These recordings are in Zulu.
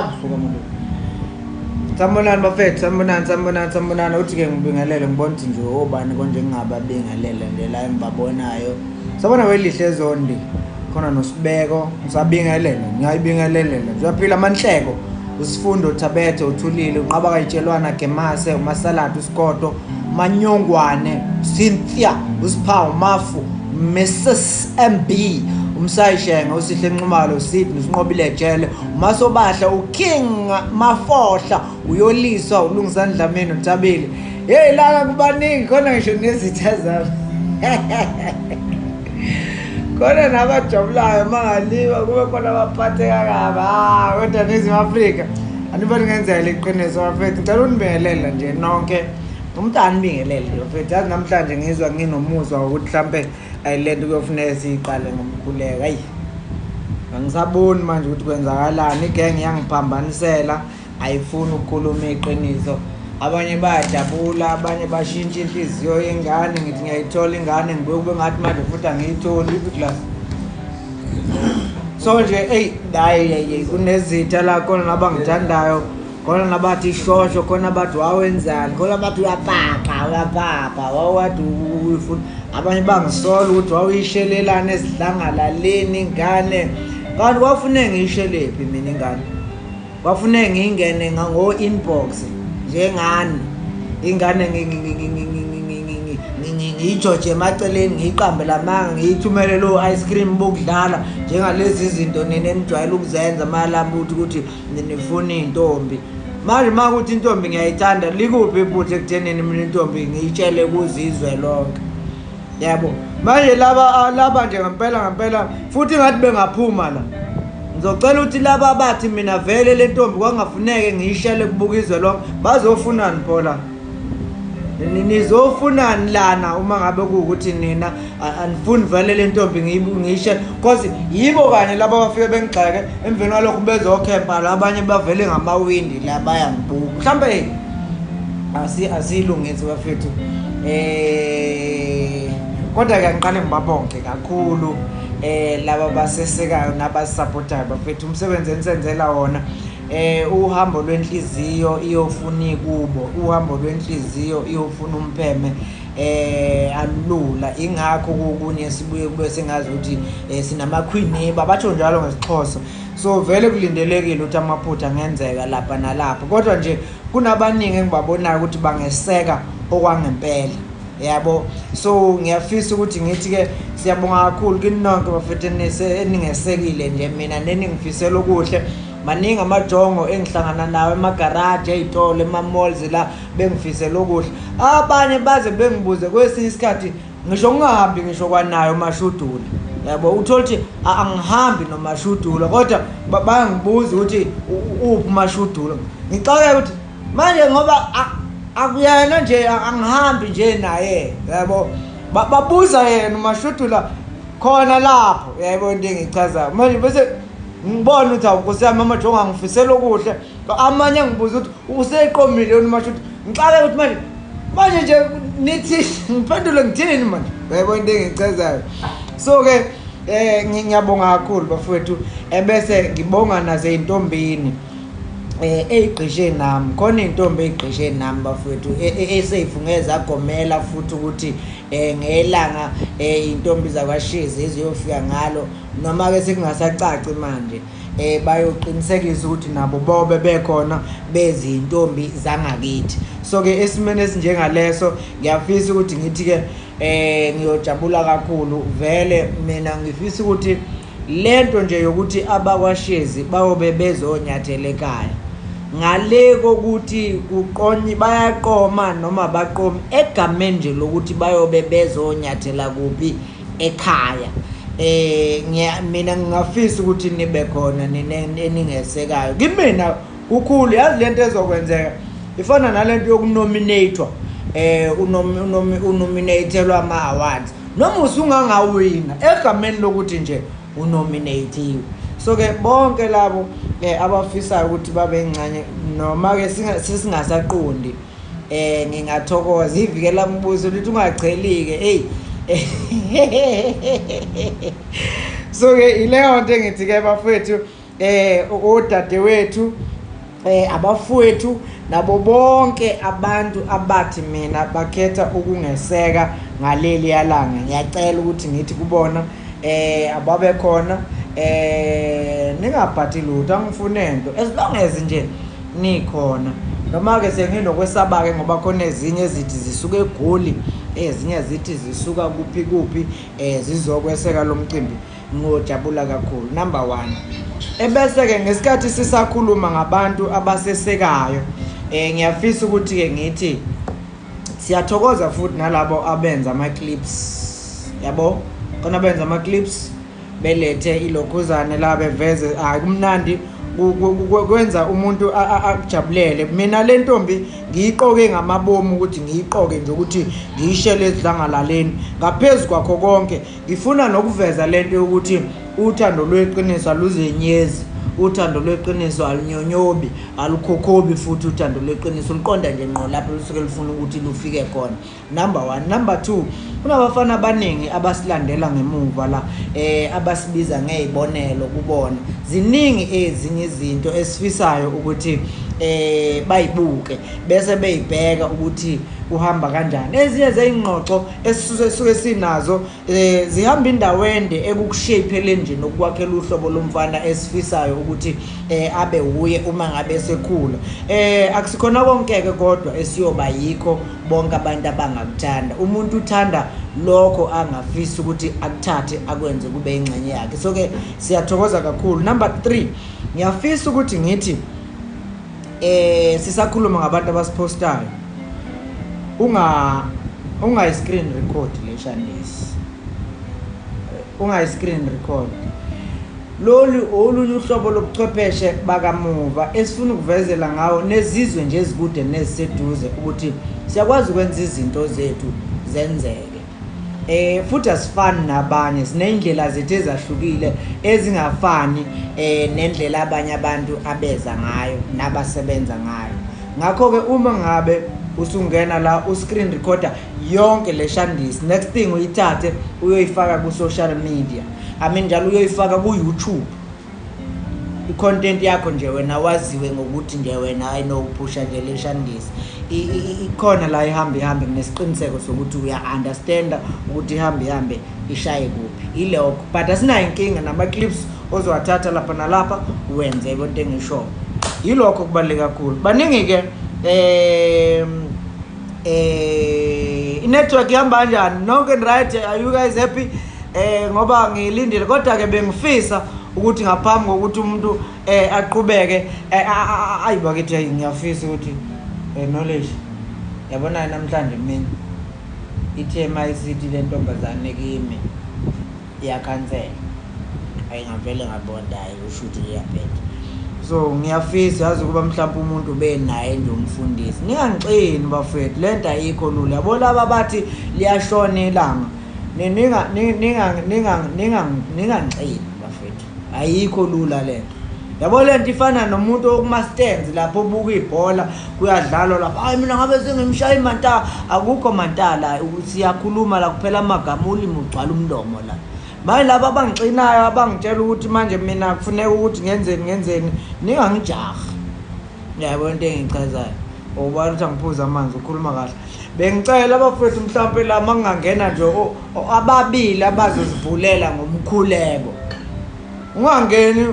busuka umuntu Sambonani bafethu sambonani uthi ke ngibingelele ngibona ukuthi nje obani konje ngingababingelele nje la engibabonayo sabona welihle ezondi khona nosibeko ngisabingelele ngiyayibingelele uyaphila amanhleko usifundo Thabethe uthulile uqaba kayitshelwana Gemase umasaladi uSikoto Manyongwane Cynthia usiphawu Mafu Mrs MB umsayishenge usihle Nxumalo Sydney usinqobile jele umasobahla uKing Mafohla uyoliswa ulungisandla mina uThabile hey lana kubaningi khona ngisho nezitha zami khona nabajabulayo mangaliwa kube khona abaphatheka kaba kodwa nizima Afrika anibani ngenzela iqiniso bafethu ngicela unibingelela nje nonke umntana nibingelele bafethu yazi namhlanje ngizwa nginomuzwa ukuthi mhlambe ayilento kuyofuneka siqale ngomkhuleko hayi angisaboni manje ukuthi kwenzakalani igenge yangiphambanisela ayifuni ukukhuluma iqiniso abanye bayajabula abanye bashintsha inhliziyo yengane ngithi ngiyayithola ingane ngibuye kube ngathi manje futhi angiyitholi class so nje hayi kunezitha la khona nabangithandayo khona nabathi ishosho khona abathi wawenzani khona abathi uyapapa wawathi ufuna abanye bangisola ukuthi wawuyishelelana esidlangalaleni ingane kanti kwafuneka ngiyishelephi mina ingane kwafuneka ngingene ngo inbox njengani ingane ngiyijoje emaceleni ngiyiqambe lamanga ngiyithumele lo ice cream bokudlala njengalezi izinto nenijwayela ukuzenza malamba ukuthi nifuna intombi manje makuthi intombi ngiyayithanda likuphi iphuthe ekuthenini mina intombi ngiyitshele kuzizwe lonke yabo manje laba nje ngempela futhi ngathi bengaphuma la ngizocela ukuthi laba bathi mina vele le ntombi kwangafuneke ngiyishele kubukizwe lonke bazofunani phola nizofunani lana uma ngabe kuukuthi nina anifuni vele le ntombi ngiyishele because yibo kanye laba bafike bengixeke emveni kwalokho bezokhempa labanye bavele ngamawindi la bayangibuka mhlambe asilungisi bafethu kodwa ke ngiqale ngibabonke kakhulu laba basesekayo nabasupportayo bafethu umsebenzi enisenzela wona uhambo lwenhliziyo iyofuna kubo uhambo lwenhliziyo iyofuna umpheme alula ingakho kunye sibuye kube sengazi ukuthi sinama queen babatsho njalo ngesixhosa so vele kulindelekile ukuthi amaphutha ngenzeka lapha nalapha kodwa nje kunabaningi engibabonayo ukuthi bangeseka okwangempela yabo so ngiyafisa ukuthi ngithi ke siyabonga kakhulu kini nonke bafethu eningesekile nje mina neningifisela okuhle maningi amajongo engihlangana nawe emagaraje ezitolo ema-malls la bengifisela okuhle abanye baze bengibuze kwesinye isikhathi ngisho ngingahambi ngisho kwanayo UMashudula yabo uthola ukuthi angihambi noMashudula kodwa bayangibuza ukuthi uphi uMashudula ngicabanga ukuthi manje ngoba akuyena nje angihambi nje naye yabo babuza yena uMashudula khona lapho yabo into engichaza manje bese ngibona ukuthi awukosiyami amajongo angifisela okuhle amanye ngibuza ukuthi useqomile uMashudula ngicabanga ukuthi manje nje nithi ngiphendule ngithini manje yabo into engichazayo so ke ngiyabonga kakhulu bafowethu ebese ngibonga naze intombini eyigqishe nami khona intombi eyigqishe nami bafowethu eseyifungeza agomela futhi ukuthi ngelanga intombi zakwaShizi eziyofika ngalo noma ke sekungasacaci manje bayoqinisekisa ukuthi nabo bobe bekhona bezintombi zangakithi so ke esimene esinjengaleso ngiyafisa ukuthi ngithi ke ngiyojabula kakhulu vele mina ngifisa ukuthi lento nje yokuthi abakwaShizi bayobe bezonyathela ekhaya ngale kokuthi uqonyi bayaqoma noma baqomi egameni nje lokuthi bayobe bezonyathela kuphi ekhaya mina ngingafisa ukuthi nibe khona eningesekayo kimina ukhulu yazi lento ezokwenzeka ifana nalento yokunominatewa unominatelwa ama-awards noma usungangawina egameni lokuthi nje unominatiwe so ke bonke labo abafisayo ukuthi babe ngcanye noma ke singasaqondi ngingathokoza ivikela mbuzo ukuthi ungachelike so ke ileyo nto engithi ke bafethu odadewethu abafowethu nabo bonke abantu abathi mina bakhetha ukungeseka ngaleli yalanga. Ngiyacela ukuthi ngithi kubona ababe khona ningaphathi lutho, angifune nto as long as nje nikhona. Noma ke senginokwesaba ke ngoba khona ezinye ezithi zisuka eGoli, ezinye zithi zisuka kuphi zizokweseka lo mcimbi. Ngojabula kakhulu. Number 1. Ebese ke ngesikhathi sisakhuluma ngabantu abasesekayo, ngiyafisa ukuthi ke ngithi siyathokoza futhi nalabo abenza ama clips. Yabo? Khona benza ama clips belethe ilokhuzane la beveze kumnandi kwenza umuntu akujabulele. Mina le ntombi ngiyiqoke ngamabomu ukuthi ngiyiqoke nje ukuthi ngiyishele ezidlangalaleni. Ngaphezulu kwakho konke ngifuna nokuveza lento yokuthi uthando lweqiniso aluzenyezi, uthando lweqiniso alunyonyobi, alukhokhobi futhi uthando lweqiniso luqonda nje ngqo lapho lusuke lufuna ukuthi lufike khona. Number 1. Number 2, kunabafana abaningi abasilandela ngemuva la abasibiza ngezibonelo kubona. Ziningi ezinye izinto esifisayo ukuthi bayibuke bese beyibheka ukuthi uhamba kanjani. Ezinye zeyingxoxo esisuke sinazo zihamba indawende ekukushape nje nokwakhela uhlobo lomfana esifisayo ukuthi abe uye uma ngabe sekhula. Akusikhona konke ke kodwa esiyoba yikho bonke abantu abangakuthanda. Umuntu uthanda lokho angafisa ukuthi akuthathe akwenze kube ingxenye yakhe. So ke siyathokoza kakhulu. Number 3, ngiyafisa ukuthi ngithi sisakhuluma ngabantu abasipostayo, unga screen record le shandisi, unga screen record. Lolu olunye uhlobo lobuchwepheshe bakamuva esifuna ukuvezela ngawo nezizwe nje ezikude neziseduze ukuthi siyakwazi ukwenza izinto zethu zenzeke. Futhi asifani nabanye, sinendlela zethu ezahlukile ezingafani nendlela abanye abantu abeza ngayo nabasebenza ngayo. Ngakho ke uma ngabe usungena la uscreen recorder yonke le shandisi, next thing uyithathe uyoyifaka ku social media, njalo uyoyifaka ku YouTube. I-content yakho nje wena waziwe ngokuthi nje wena ayinokuphusha nje le shandisi. Ikhona la ihambe nesiqiniseko sokuthi uya understand ukuthi ihambe ishaye kuphi. Ilokho but asinayo inkinga nama clips ozowathatha lapha nalapha wenze konke engisho. Yilokho kubaleka kakhulu. Baningi ke i-network ihamba kanjani? Nonke right? Are you guys happy? Ngoba ngilindile kodwa ke bengifisa ukuthi ngaphambi kokuthi umuntu aqhubeke ayibakithi ngiyafisa ukuthi knowledge yabona namhlanje mina ithema isithi le ntombazane kimi iyakhansela ayingavele ngabonda ushuthi iyaphetha. So ngiyafisa yazi kuba mhlawumbe umuntu benaye nje umfundisi. Ningangixini bafethu, lento ayikho lula. Yabo laba bathi liyashona ilanga. Ningangixini bafethu, ayikho lula lento. Yabo lento ifana nomuntu okumastands lapho ubuka ibhola kuyadlalwa lapha. Hayi mina ngabe sengimshaya imantala, akukho mantala, siyakhuluma la kuphela amagama ulimi ugcwala umlomo la. Manje laba abangixinayo abangitshela ukuthi manje mina kufuneka ukuthi ngenzeni ningangijaha. Yabo into engichazayo ubani uthi ngiphuza amanzi ukhuluma kahle. Bengicela abafethu mhlawumbe la mangangena nje ababili abazozivulela ngomkhuleko. Ungangeni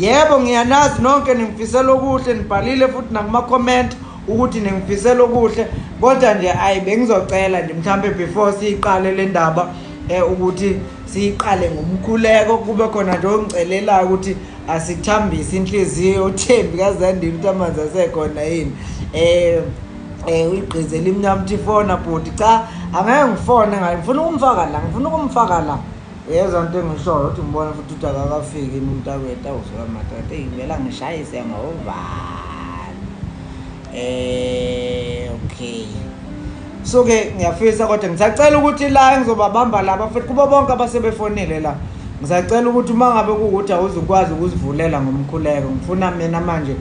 yebo ngiyanazi nonke ningifisela okuhle, nibhalile futhi nakuma comment ukuthi ningifisela okuhle, kodwa nje bengizocela nje mhlawumbe before siqale le ndaba ukuthi siqale ngomkhuleko kube khona nje ongicelela ukuthi asithambise inhliziyo uThembi kaZandile ukuthi amanzi asekhona yini. Uyigqizela imnyama uthi fona bhuti, cha angeke ngifone ngifuna ukumfaka la. Yezwa into engishoyo ukuthi ngibona futhi ukuthi akakafiki umuntu awethu awusuka matata ngivela ngishayise ngovalo. Okay. So ke ngiyafisa kodwa ngisacela ukuthi la engizobabamba laba futhi kuba bonke abasebefonile la. Ngisacela ukuthi uma ngabe kuukuthi awuzukwazi ukuzivulela ngomkhuleko, ngifuna mina manje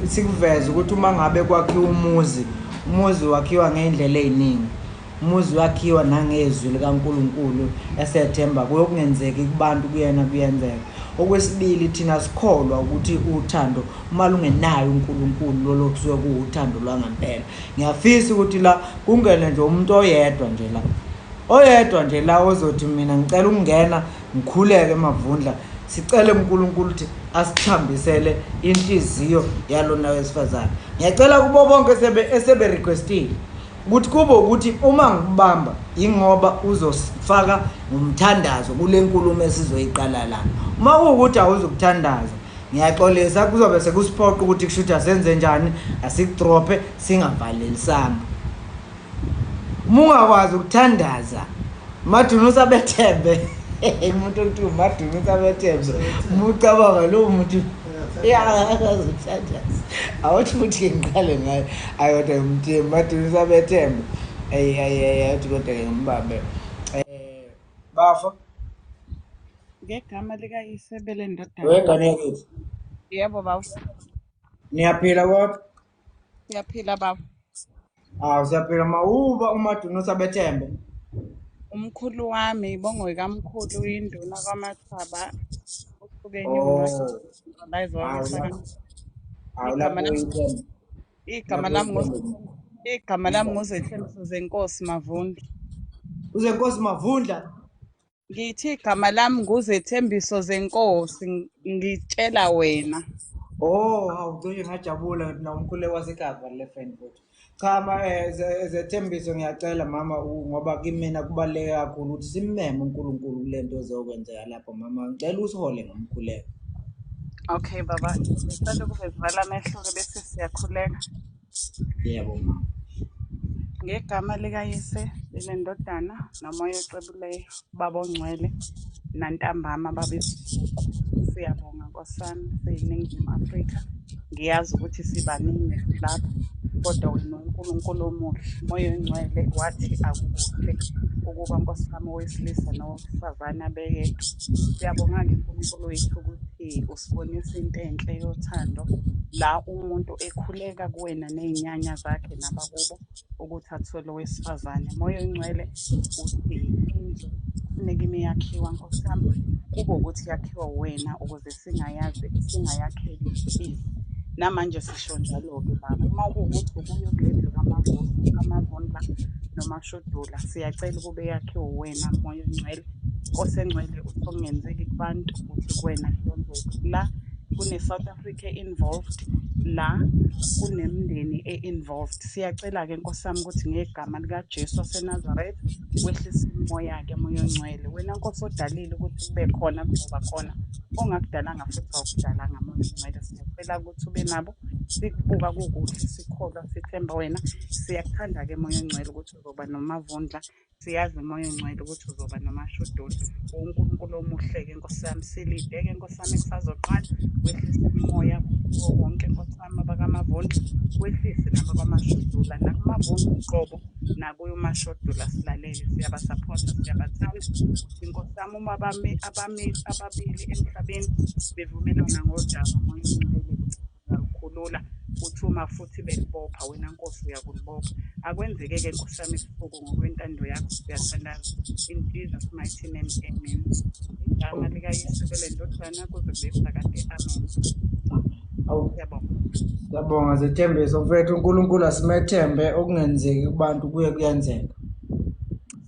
sikuveze ukuthi uma ngabe kwakhiwa umuzi wakhiwa ngendlela eziningi. Umuzi wakhiwa nangezwi likaNkulunkulu esethemba kuyokungenzeki kubantu kuyena kuyenzeka. Okwesibili, thina sikholwa ukuthi uthando uma lungenayo uNkulunkulu lolo kusuke kuwuthando lwangempela. Ngiyafisa ukuthi la kungene nje umuntu oyedwa nje la ozothi mina ngicela ukungena ngikhuleke eMavundla, sicele uNkulunkulu ukuthi asithambisele inhliziyo yalona wesifazane. Ngiyacela kubo bonke esebe requestile ukuthi kube ukuthi uma ngikubamba ingoba uzofaka umthandazo kule nkulumo esizoyiqala lana. Uma kuwukuthi awuzukuthandaza, ngiyaxolisa kuzobe sekusiphoqa ukuthi kushuthi asenze njani, asikudrophe singavalelisanga. Uma ungakwazi ukuthandaza, Madunusa bethembe umuntu okuthi uMadunusa bethembe, umucabanga lo muntu yakazithandaza awuthi ukuthi ngiqale ngayo ayodwa umthembu Madunusa bethembe athi kodwa ngimbabe bafo ngegama likayise belendodana. wengane yakithi. Yebo baba. Niyaphila kodwa? Siyaphila baba. Siyaphila. Mawuba uMadunusa bethembe? Umkhulu wami ibongo kamkhulu induna kaMathaba usuke enyungwe igama lami nguZethembiso Zenkosi Mavundla. uZenkosi Mavundla? Ngithi igama lami nguZethembiso Zenkosi, ngitshela wena. Awucishe ngajabula na umkhuleko wasekhaya le friend futhi. Cha Zethembiso, ngiyacela mama ngoba kimina kubaluleke kakhulu ukuthi simmeme uNkulunkulu kule nto ezokwenzeka lapho mama. Ngicela usihole ngomkhuleko. Okay baba, ngicela ukuzivala amehlo bese siyakhuleka. Yebo mama. Ngegama likayise belendodana nomoya ocebileyo baba ongcwele nantambama babesisuku, siyabonga nkosami siyiNingizimu Afrika. Ngiyazi ukuthi sibaningi lapha kodwa wena uNkulunkulu omuhle, moya ongcwele wathi akukuhle ukuba nkosami owesilisa nowesifazane beyedwa. Siyabonga-ke uNkulunkulu wethu ukuthi usibonisa into enhle yothando la umuntu ekhuleka kuwena ney'nyanya zakhe nabakubo ukuthi athole owesifazane. Moya ongcwele uthi indlu kufuneka ime yakhiwa nkosami kube ukuthi yakhiwa wena ukuze singayakheli ize. Namanje sisho njalo-ke baba, uma kuwukuthi ukuyo kule ndlu kaMavundla noMashudula, siyacela ukube yakhiwe wena moya ongcwele. Nkosi engcwele uthi okungenzeki kubantu uthi kuwena kuyenzeka. La kune-South Africa involved, la kunemindeni e-involved. Siyacela-ke nkosami ukuthi ngegama likaJesu waseNazaretha wehlise umoya-ke moya ongcwele. Wena Nkosi odalile ukuthi kube khona kuzoba khona, ongakudalanga futhi awukudalanga moya ongcwele. Siyacela ukuthi ube nabo, sikubuka kukuhle, sikholwa, sithemba wena. Siyakuthanda-ke moya ongcwele ukuthi uzoba noMavundla, siyazi moya ongcwele ukuthi uzoba noMashudula. uNkulunkulu omuhle-ke nkosi yami, silide-ke nkosi yami kusazoqala, wehlise umoya kuwo wonke nkosi yami abakamavundla, wehlise nabakwaMashudula nakuMavundla uqobo nakuyo uMashudula. Silalele, siyabasaphotha, siyabathanda ukuthi nkosi yami uma ababili emhlabeni bevumelana ngodaba moya ongcwele uyalukhulula, uthuma futhi belibopha, wena Nkosi uyakulibopha. Akwenzeke-ke nkosi yami isifuko ngokwentando yakho, siyathandaza. In Jesus mighty name, amen. Igama likayise belendodana kuze kube phakade, amen. Siyabonga. Siyabonga Zethembiso mfethu, uNkulunkulu asimethembe, okungenzeki kubantu kuye kuyenzeka.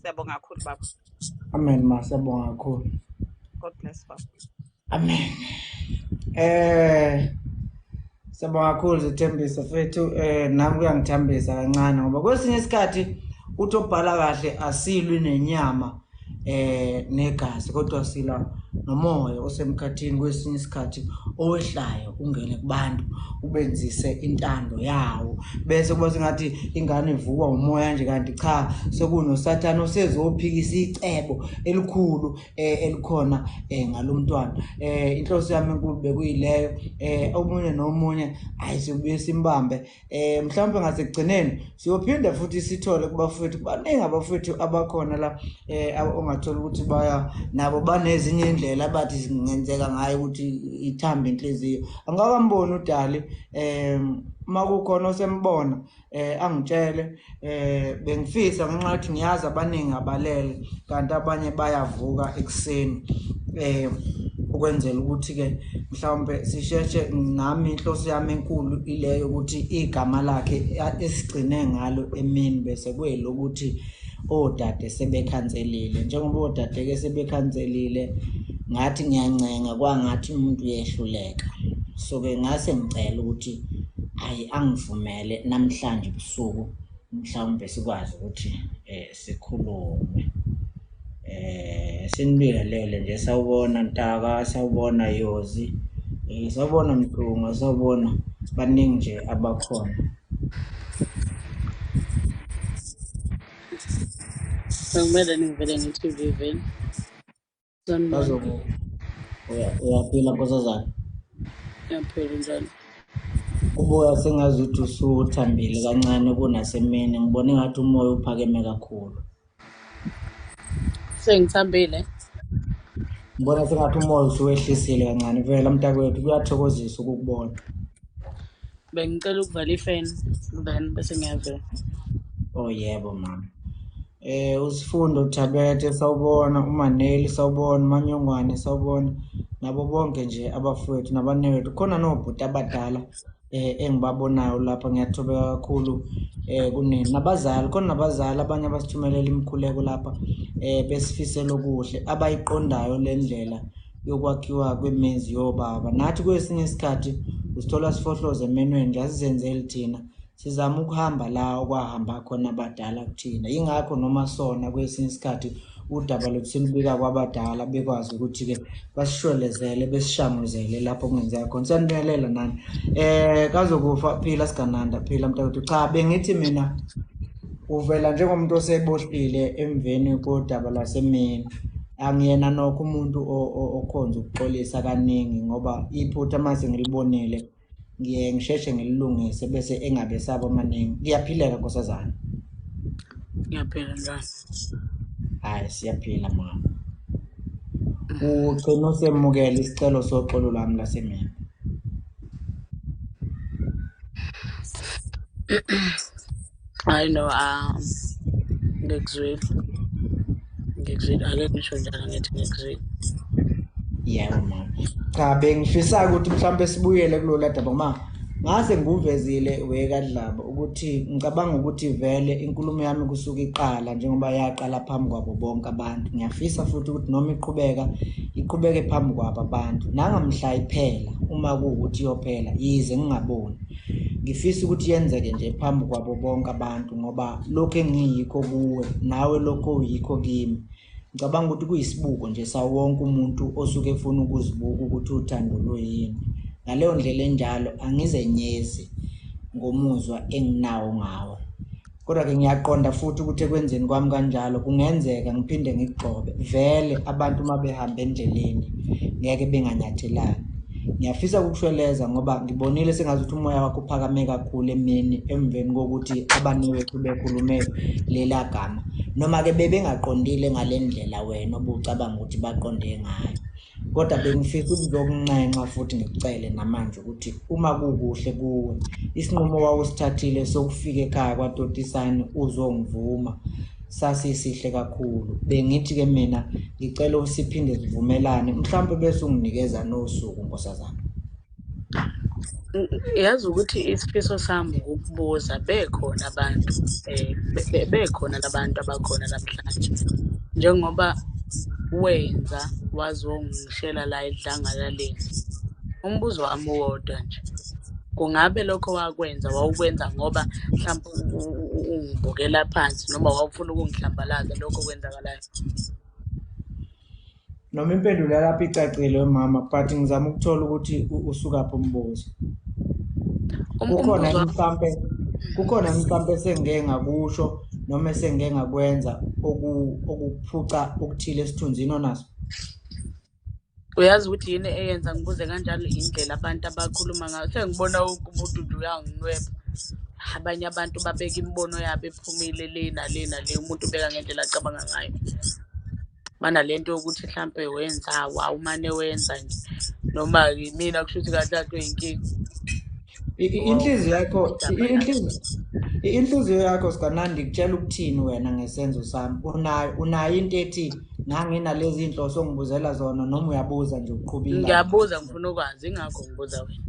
Siyabonga kakhulu baba. Amen ma, siyabonga kakhulu. God bless baba. Amen. Siyabonga kakhulu Zethembiso mfethu, nami kuyangithambisa kancane ngoba kwesinye isikhathi uthi obhala kahle asilwi nenyama negazi kodwa sila nomoya osemkhathini, kwesinye isikhathi owehlayo ungene kubantu ubenzise intando yawo bese kuba sengathi ingane ivukwa umoya nje, kanti cha sekunoSathane osezophikisa icebo elikhulu elikhona ngalomntwana. Inhloso yami enkulu bekuyileyo, omunye nomunye siyobuye simbambe, mhlawumbe ngasekugcineni siyophinda futhi sithole kubafowethu, baningi abafowethu abakhona la ongathola ukuthi nabo banezinye indlela abathi zingenzeka ngayo ukuthi ithambe inhliziyo. Angakamboni udali, uma kukhona osembona angitshele, bengifisa ngenxa yokuthi ngiyazi abaningi abalele kanti abanye bayavuka ekuseni ukwenzela ukuthi-ke mhlawumbe sisheshe, nami inhloso yami enkulu ileyo ukuthi igama lakhe esigcine ngalo emini bese kuyelokuthi odade sebekhanselile. Njengoba odade-ke sebekhanselile, ngathi ngiyancenga kwangathi umuntu uyehluleka. So-ke ngase ngicela ukuthi ayi angivumele namhlanje ebusuku mhlawumbe sikwazi ukuthi sikhulume. Sinibingelele nje, sawubona Ntaka, sawubona Yozi, sawubona Mhlunga, sawubona baningi nje abakhona. Akumele ngivele ngi-TV vele. Sanibona. Uyaphila nkosazana? Ngiyaphila njalo. Ubuya sengazuthi usuthambile kancane kunasemini, ngibona engathi umoya uphakeme kakhulu. Sengithambile. Ngibona sengathi umoya usuwehlisile kancane vele mntakwethu, kuyathokozisa ukukubona. Bengicela ukuvala ifeni then bese ngiyavela. Oh yebo mama. Usifundo Thabethe sawubona, uManeli sawubona, uManyongwane sawubona, nabo bonke nje abafowethu nabanewethu. Khona nobhuti abadala engibabonayo lapha, ngiyathobeka kakhulu kunini. Nabazali, khona nabazali abanye abasithumelela imikhuleko lapha besifisela okuhle, abayiqondayo le ndlela yokwakhiwa kwemizi yobaba. Nathi kwesinye isikhathi usithola sifohloza emenweni, ngasizenzeli thina, sizama ukuhamba la okwahamba khona abadala kuthina. Yingakho noma sona kwesinye isikhathi udaba lethu silubika kwabadala bekwazi ukuthi-ke basishwelezele, besishanguzele lapho kungenzeka khona. Siyanibingelela nani. Kazokufa phila sigananda, phila mntakwethu. Cha, bengithi mina uvela njengomuntu osebohlile emveni kodaba lwasemini. Angiyena nokho umuntu okhonza ukuxolisa kaningi, ngoba iphutha mase ngilibonile ngiye ngisheshe ngililungise bese engabe saba amaningi. Ngiyaphileka nkosazana. Ngiyaphila njalo. Hayi siyaphila mama. Ugcina usemukela isicelo soxolo lwami lasemini. I know, ngikuzwile. Ake ngisho njalo ngithi ngikuzwile. Yebo mama. Cha, bengifisa ukuthi mhlawumbe sibuyele kulolu daba mama. Ngase nguvezile wekadlaba ukuthi ngicabanga ukuthi vele inkulumo yami kusuka iqala njengoba yaqala phambi kwabo bonke abantu. Ngiyafisa futhi ukuthi noma iqhubeke phambi kwabo abantu, nangamhla iphela uma kuwukuthi iyophela yize ngingaboni. Ngifisa ukuthi yenzeke nje phambi kwabo bonke abantu, ngoba lokho engiyikho kuwe nawe lokho uyikho kimi. Ngicabanga ukuthi kuyisibuko nje sawo wonke umuntu osuke efuna ukuzibuka ukuthi uthando luyini. Ngaleyo ndlela enjalo angizenyezi ngomuzwa enginawo ngawo. Kodwa-ke ngiyaqonda futhi ukuthi ekwenzeni kwami kanjalo kungenzeka ngiphinde ngigxobe. Vele abantu uma behamba endleleni ngeke benganyathelani. Ngiyafisa ukukushweleza ngoba ngibonile sengazuthi umoya wakho uphakame kakhulu emini emveni kokuthi abanewethu bekhulume lela gama. Noma-ke bebengaqondile ngale ndlela wena obucabanga ukuthi baqonde ngayo. Kodwa bengifisa ukuzokuncenxa futhi ngikucele namanje ukuthi uma kukuhle kuwe, isinqumo wawusithathile sokufika ekhaya kwaTotisane uzongivuma sasisihle kakhulu. Bengithi-ke mina ngicela usiphinde sivumelane mhlawumbe bese unginikeza nosuku nkosazana. Yazi ukuthi isifiso sami ukubuza bekhona abantu bekhona labantu abakhona namhlanje, njengoba wenza wazi wongishela la edlangalaleni. Umbuzo wami uwodwa nje, kungabe lokho wakwenza wawukwenza ngoba mhlawumbe ungibukela phansi noma wawufuna ukungihlambalaza lokho okwenzakalayo? Noma impendulo lapho icacile mama, but ngizama ukuthola ukuthi usukaphi umbuzo. Kukhona mhlawumbe esengeke ngakusho noma esengeke ngakwenza okuphuca okuthile esithunzini onaso. Uyazi ukuthi yini eyenza ngibuze kanjalo? Indlela abantu abakhuluma ngayo. Sengibona wonke umuntu nje uyanginweba. Abanye abantu babeka imibono yabo ephumile le nale, umuntu ubeka ngendlela acabanga ngayo. Banalento yokuthi mhlampe wenza awumane wenza nje, noma mina kusho ukuthi kahle kuyinkinga. Inhliziyo yakho sikanandi ikutshela ukuthini wena ngesenzo sami. Unayo into ethi Nganginalezi inhloso ongibuzela zona noma uyabuza nje uqhubeka ilanga. Ngiyabuza ngifuna ukwazi, ingakho ngibuza wena.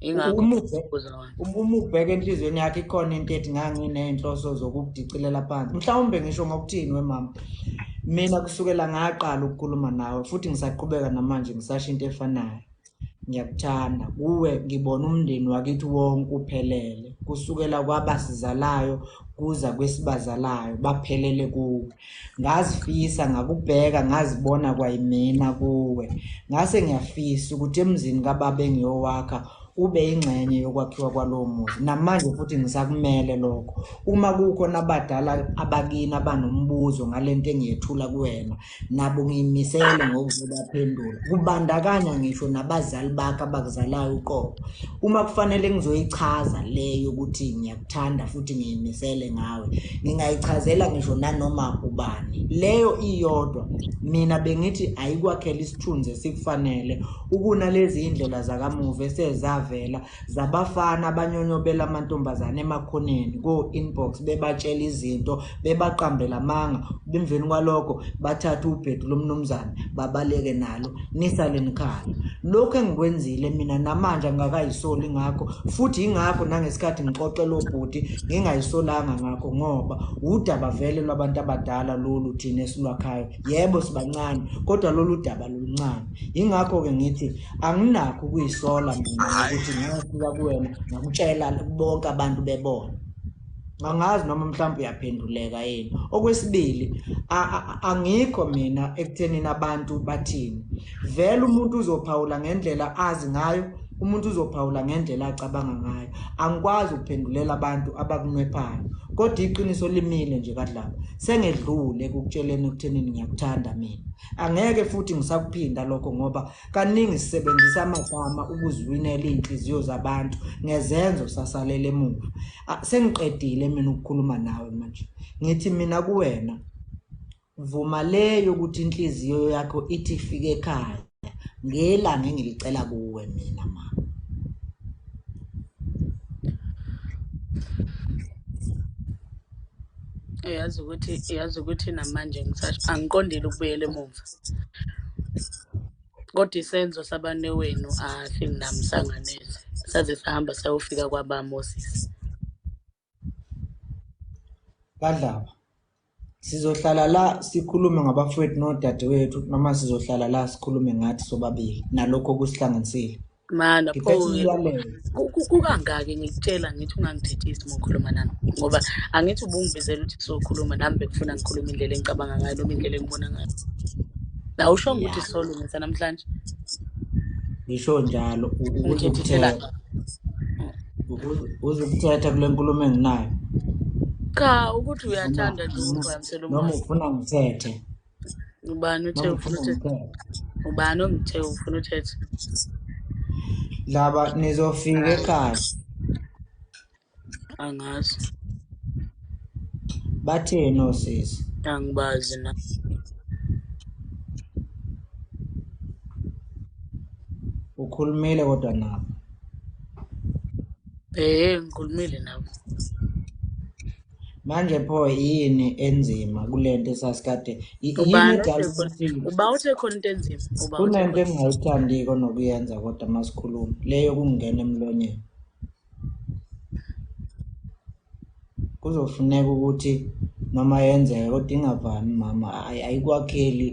Ingakho Uma ngibuza wena. ubheka enhliziyweni yakhe ikhona into ethi nganginey'nhloso zokukudicilela phansi. Mhlawumbe ngisho ngokuthini wemama. Mina kusukela ngaqala ukukhuluma nawe futhi ngisaqhubeka namanje ngisasho into efanayo. Ngiyakuthanda kuwe, ngibona umndeni wakithi wonke uphelele kusukela kwabasizalayo kuza kwesibazalayo baphelele kuwe. Ngazifisa ngakubheka ngazibona kwayimina kuwe. Ngase ngiyafisa ukuthi emzini kababa engiyowakha ube ingxenye yokwakhiwa kwalowo muzi. Namanje futhi ngisakumele lokho. Uma kukhona abadala abakini abanombuzo ngalento engiyethula kuwena, nabo ngiyimisele ngokuzobaphendula. Kubandakanya ngisho nabazali bakho abakuzalayo uqobo. Uma kufanele ngizoyichaza leyo ukuthi ngiyakuthanda futhi ngiyimisele ngawe, ngingayichazela ngisho nanoma ubani. Leyo iyodwa mina bengithi ayikwakhela isithunzi esikufanele ukunalezi indlela zakamuva esezavela zabafana abanyonyobela amantombazane emakhoneni ko-inbox bebatshela izinto bebaqambela amanga, bemveni kwalokho bathatha ubhedu lomnumzane babaleke nalo nisale nikhala. Lokhu engikwenzile mina namanje ngingakayisoli ngakho futhi ingakho nangesikhathi ngixoxela obhuti ngingayisolanga ngakho ngoba udaba vele lwabantu abadala lolu thina esilwakhayo. Yebo sibancane kodwa lolu daba luluncane. Ingakho-ke ngithi anginakho ukuyisola mina ukuthi ngiyafika kuwena ngakutshela bonke abantu bebona. Angazi noma mhlawumbe uyaphenduleka yini. Okwesibili, angikho mina ekuthenini abantu bathini. Vele umuntu uzophawula ngendlela azi ngayo, umuntu uzophawula ngendlela acabanga ngayo. Angikwazi ukuphendulela abantu abakunwephayo. Kodwa iqiniso limile nje kadlaba. Sengedlule ekukutsheleni ekuthenini ngiyakuthanda mina. Angeke futhi ngisakuphinda lokho ngoba kaningi sisebenzisa amagama ukuziwinela iy'nhliziyo zabantu ngezenzo sasalela emuva. Sengiqedile mina ukukhuluma nawe manje. Ngithi mina kuwena vuma leyo ukuthi inhliziyo yakho ithi ifike ekhaya ngelanga engilicela kuwe mina mama. Yazi ukuthi namanje angiqondile ukubuyela emuva. Kodwa isenzo sabanewenu nami sanganeze. Saze sahamba sayofika kwabamosisi. Kadlaba. Sizohlala la sikhulume ngabafowethu nodadewethu noma sizohlala la sikhulume ngathi sobabili nalokho okusihlanganisile. Mana Ngiphethe umyalelo. kukangaki ngikutshela ngithi ungangithethisi uma ukhuluma nami ngoba angithi ubungibizela ukuthi sizokhuluma nami bekufuna ngikhuluma indlela engicabanga ngayo noma indlela engibona ngayo. La ushongo ukuthi sisolungisa namhlanje. Ngisho njalo Ngithethiselani? uzukuthetha kule nkulumo enginayo. Cha, ukuthi uyathanda nje ukuphakamisela noma umoya. ufuna ngithethe. Ubani uthe ufuna uthethe? Ubani ongithe ufuna uthethe? Laba nizofika ekhaya. Angazi. Batheni osisi? Angibazi na. Ukhulumile kodwa nabo. Ngikhulumile nabo. Manje pho yini enzima kulento esasikade Ubani edala uba uthe khona into enzima? kunento engingayithandiko nokuyenza kodwa masikhuluma leyo kungena emlonyeni. Kuzofuneka ukuthi noma yenzeke kodwa ingavami mama ayikwakheli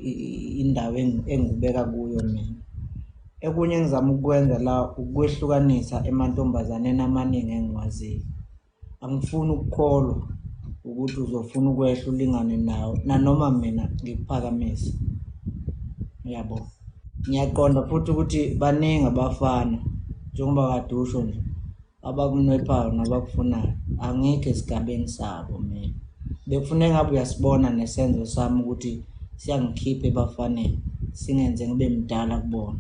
indawo engibeka kuyo mina. Ekunye engizama ukukwenza la ukwehlukanisa emantombazaneni amaningi engiwaziyo. Angifuni ukukholwa ukuthi uzofuna ukwehla ulingane nawo nanoma mina ngikuphakamise. Yabo. Ngiyaqonda futhi ukuthi baningi abafana njengoba kade usho nje abakunwephayo nabakufunayo. Angikho esigabeni sabo mina. Bekufuneka ngabe uyasibona nesenzo sami ukuthi siyangikhipha ebafaneni singenze ngibe mdala kubona.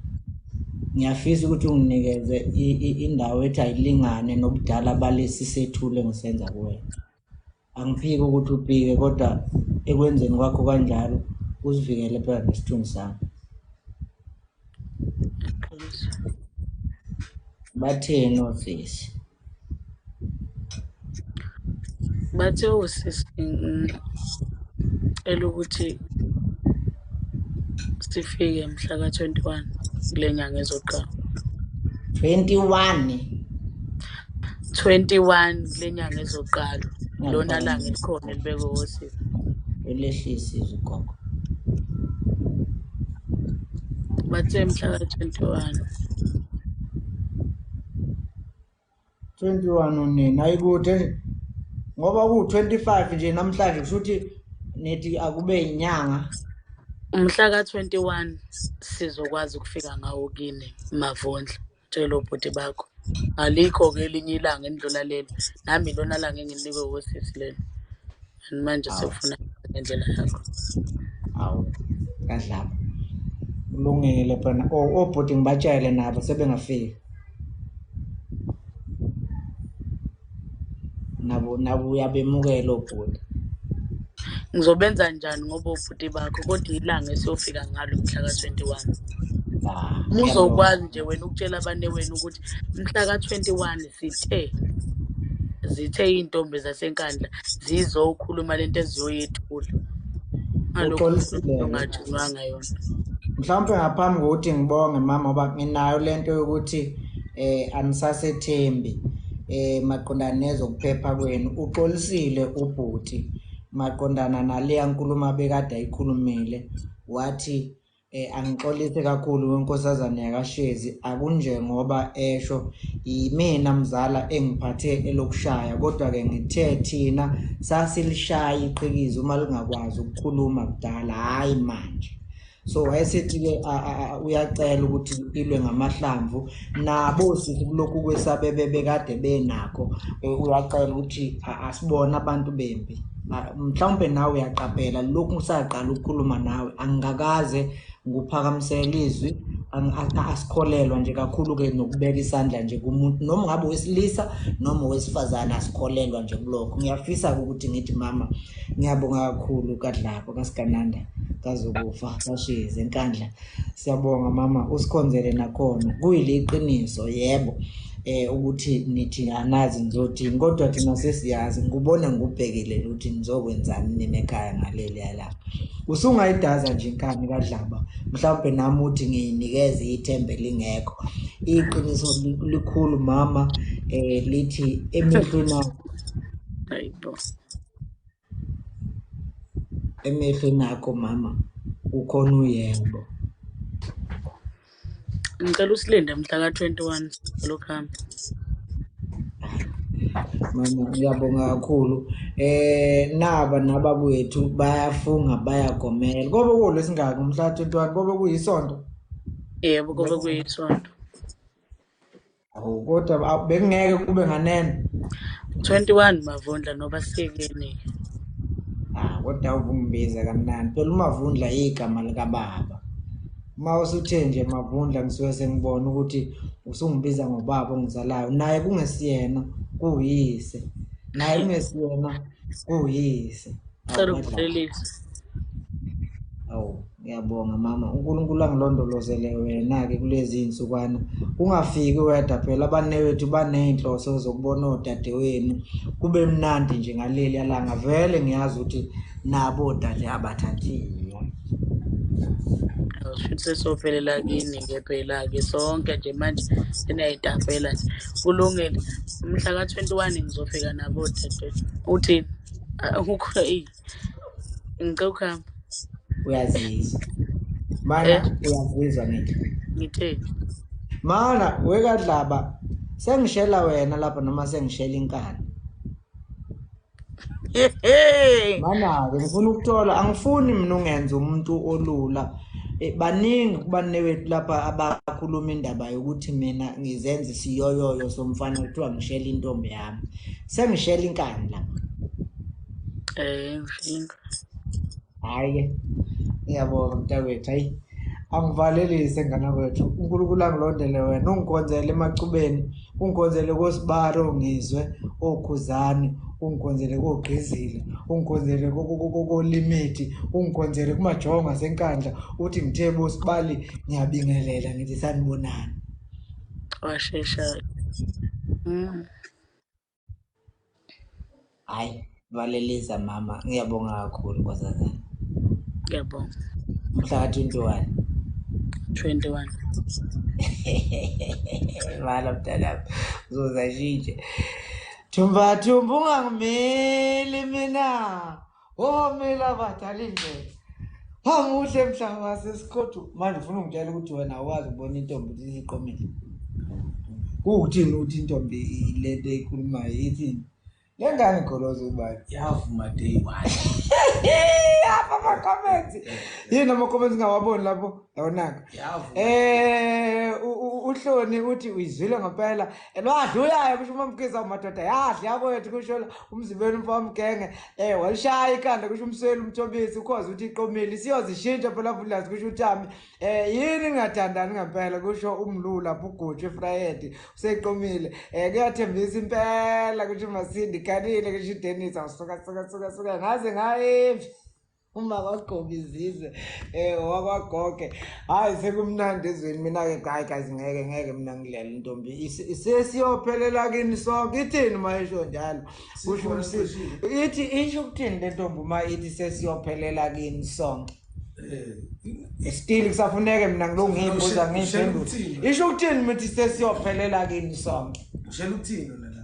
Ngiyafisa ukuthi unginikeze indawo ethi ayilingane nobudala balesi sethule ngisenza kuwena. Angiphiki ukuthi uphike kodwa ekwenzeni kwakho kanjalo uzivikele phela nesithunzi sami. Batheni osisi? Bathe osisi cela ukuthi sifike mhla ka-21 kule nyanga ezoqala. 21. 21 kule nyanga ezoqala. Lona langa elikhona Ngiyaliphakamisile. elibekwe osisi. Ulehlise izwi gogo. Bathe mhla ka-21. 21 unini ayikude ngoba ku-25 nje namhlanje kusho ukuthi nethi akube inyanga. Mhla ka-21 sizokwazi ukufika ngawo kini Mavundla. Tshela obhuti bakho. Alikho-ke elinye ilanga endlula lelo. Nami lona langa engilinikwe osisi lelo. And manje Awu. sekufuna ngendlela yakho. Awu kadlaba kulungile phana obhuti ngibatshele nabo sebengafiki nabo uyabemukela obhuti. Ngizobenza njani ngoba obhuti bakho kodwa ilanga esiyofika ngalo mhla ka-21. Uzokwazi nje wena ukutshela abanewenu ukuthi mhla ka-21 zithe iy'ntombi zasenkandla zizokhuluma lento eziyoyethula. Ngalokho Uxolisile-ke. ongajunywanga yona. Mhlawumpe ngaphambi kokuthi ngibonge mama ngoba nginayo lento yokuthi anisasethembi maqondana nezokuphepha kwenu. Uxolisile ubhuti maqondana naleya nkulumo abekade ayikhulumile wathi angixolise kakhulu wenkosazane yakashezi akunjengoba esho yimina mzala engiphathe elokushaya kodwa-ke ngithe thina sasilishaya iqhikiza uma lingakwazi ukukhuluma kudala hhayi manje. So wayesethi-ke uyacela ukuthi ilwe ngamahlamvu nabo sithi kulokhu kwesabebe bekade benakho uyacela ukuthi asibone abantu bempi. Mhlawumbe nawe uyaqaphela lokhu ngisaqala ukukhuluma nawe angingakaze nguphakamisela izwi asikholelwa nje kakhulu-ke nokubeka isandla nje kumuntu noma ngabe owesilisa noma owesifazane asikholelwa nje kulokho. Ngiyafisa-ke ukuthi ngithi mama ngiyabonga kakhulu kadlako kasigananda kazokufa kashezi enkandla. Siyabonga mama usikhonzele nakhona kuyile iqiniso yebo ukuthi nithi anazi nizodini kodwa thina sesiyazi ngubona ngubhekile ukuthi nizokwenzani nina ekhaya ngaleliya la. Usungayidaza nje inkani kadlaba mhlawumbe nami uthi ngiyinikeze ithembe lingekho. Iqiniso likhulu mama lithi emehlweni Hayibo. emehlweni akho mama ukhona uyebo. Ngicela usilinde mhla ka-21 lokuhamba. Mama ngiyabonga kakhulu naba nababethu bayafunga bayagomela kobe kulesingaki umhla 21 kobe kuyisonto. Yebo kube kuyisonto. Awu kodwa bekungeke kube nganene 21 Mavundla noba sikeni. Kodwa uvungibiza kamnandi phela uMavundla igama likababa. Uma usuthe nje Mavundla ngisuke sengibona ukuthi usungibiza ngobaba ongizalayo naye kungesiyena kuyise naye kungesiyena kuyise. Cela ukuvulelisa. Awu ngiyabonga mama uNkulunkulu angilondolozele wena-ke kulezi iy'nsukwana ungafiki wedwa phela abanewethu baney'nhloso zokubona odadewenu kube mnandi nje ngaleli langa vele ngiyazi ukuthi nabo odade abathathiwe. Shuthi sesophelela kini-ke phela-ke sonke nje manje seniyayitapela nje. Kulungile mhla ka-21 ngizofika nabo odadewenu. Uthini? Ngicela ukuhamba. Uyazizwa mana uyazizwa ngithi Ngitheni? mana wekadlaba sengishela wena lapha noma sengishela inkani. Mana-ke ngifuna ukuthola angifuni mina ungenza umuntu olula baningi kubanewethu lapha abakhuluma indaba yokuthi mina ngizenza isiyoyoyo somfana kuthiwa ngishela intombi yami sengishela inkani lapha. Ngishela. Hhayi-ke ngiyabonga mntakwethu hayi angivalelise ngana kwethu uNkulunkulu angilondele wena ungikhonzele emacubeni ungikhonzele koSibaro ngizwe oKhuzani ungikhonzele koGqizile ungikhonzele koLimithi ungikhonzele kumajongo asenkandla uthi ngithe boSibali ngiyabingelela ngithi sanibonani. Washesha. Hhayi valelisa mama ngiyabonga kakhulu nkosazana. Ngiyabonga. Mhla ka-21 21. Mala mntanami uzozashintshe. Thumba ungangimeli mina. Mina abadala indlela. Muhle emhlaba wasesikhotho. Manje ufuna ungitshela ukuthi wena awazi ukubona intombi ukuthi iqomile. Kuthini uthi intombi lento eyikhulumayo ithini? Lengane igoloza ubani? Yavuma day 1. Apha ama-comments. Yini ama-comments ngawaboni lapho? Yawonaka. Uhloni uthi uyizwile ngempela. Wadla uyayo kusho umamkhiza umadoda. Yadla yakwethu kusho umzibeni umfamgenge. Walishaya ikhanda kusho umsweli umthobisi ukhoze uthi iqomile. Siyozishintsha phela futhi kusho uThami. Yini ngingathandani ngempela kusho umlula bhugutshe Friday. Useqomile. Kuyathembisa impela kusho Masindi kanile kusho Dennis awusuka ngaze ngayevi. Uma kwagoba izizwe wakwagoke hayi sekumnandi ezweni mina-ke hayi guys ngeke mina ngilela intombi sesiyophelela kini sonke ithini uma isho njalo kusho umsisi ithi isho ukuthini le ntombi uma ithi sesiyophelela kini sonke still kusafuneke mina ngiloko ngiyimbuza ngiyiphendula isho ukuthini mithi sesiyophelela kini sonke Ushela uthini wena lapho?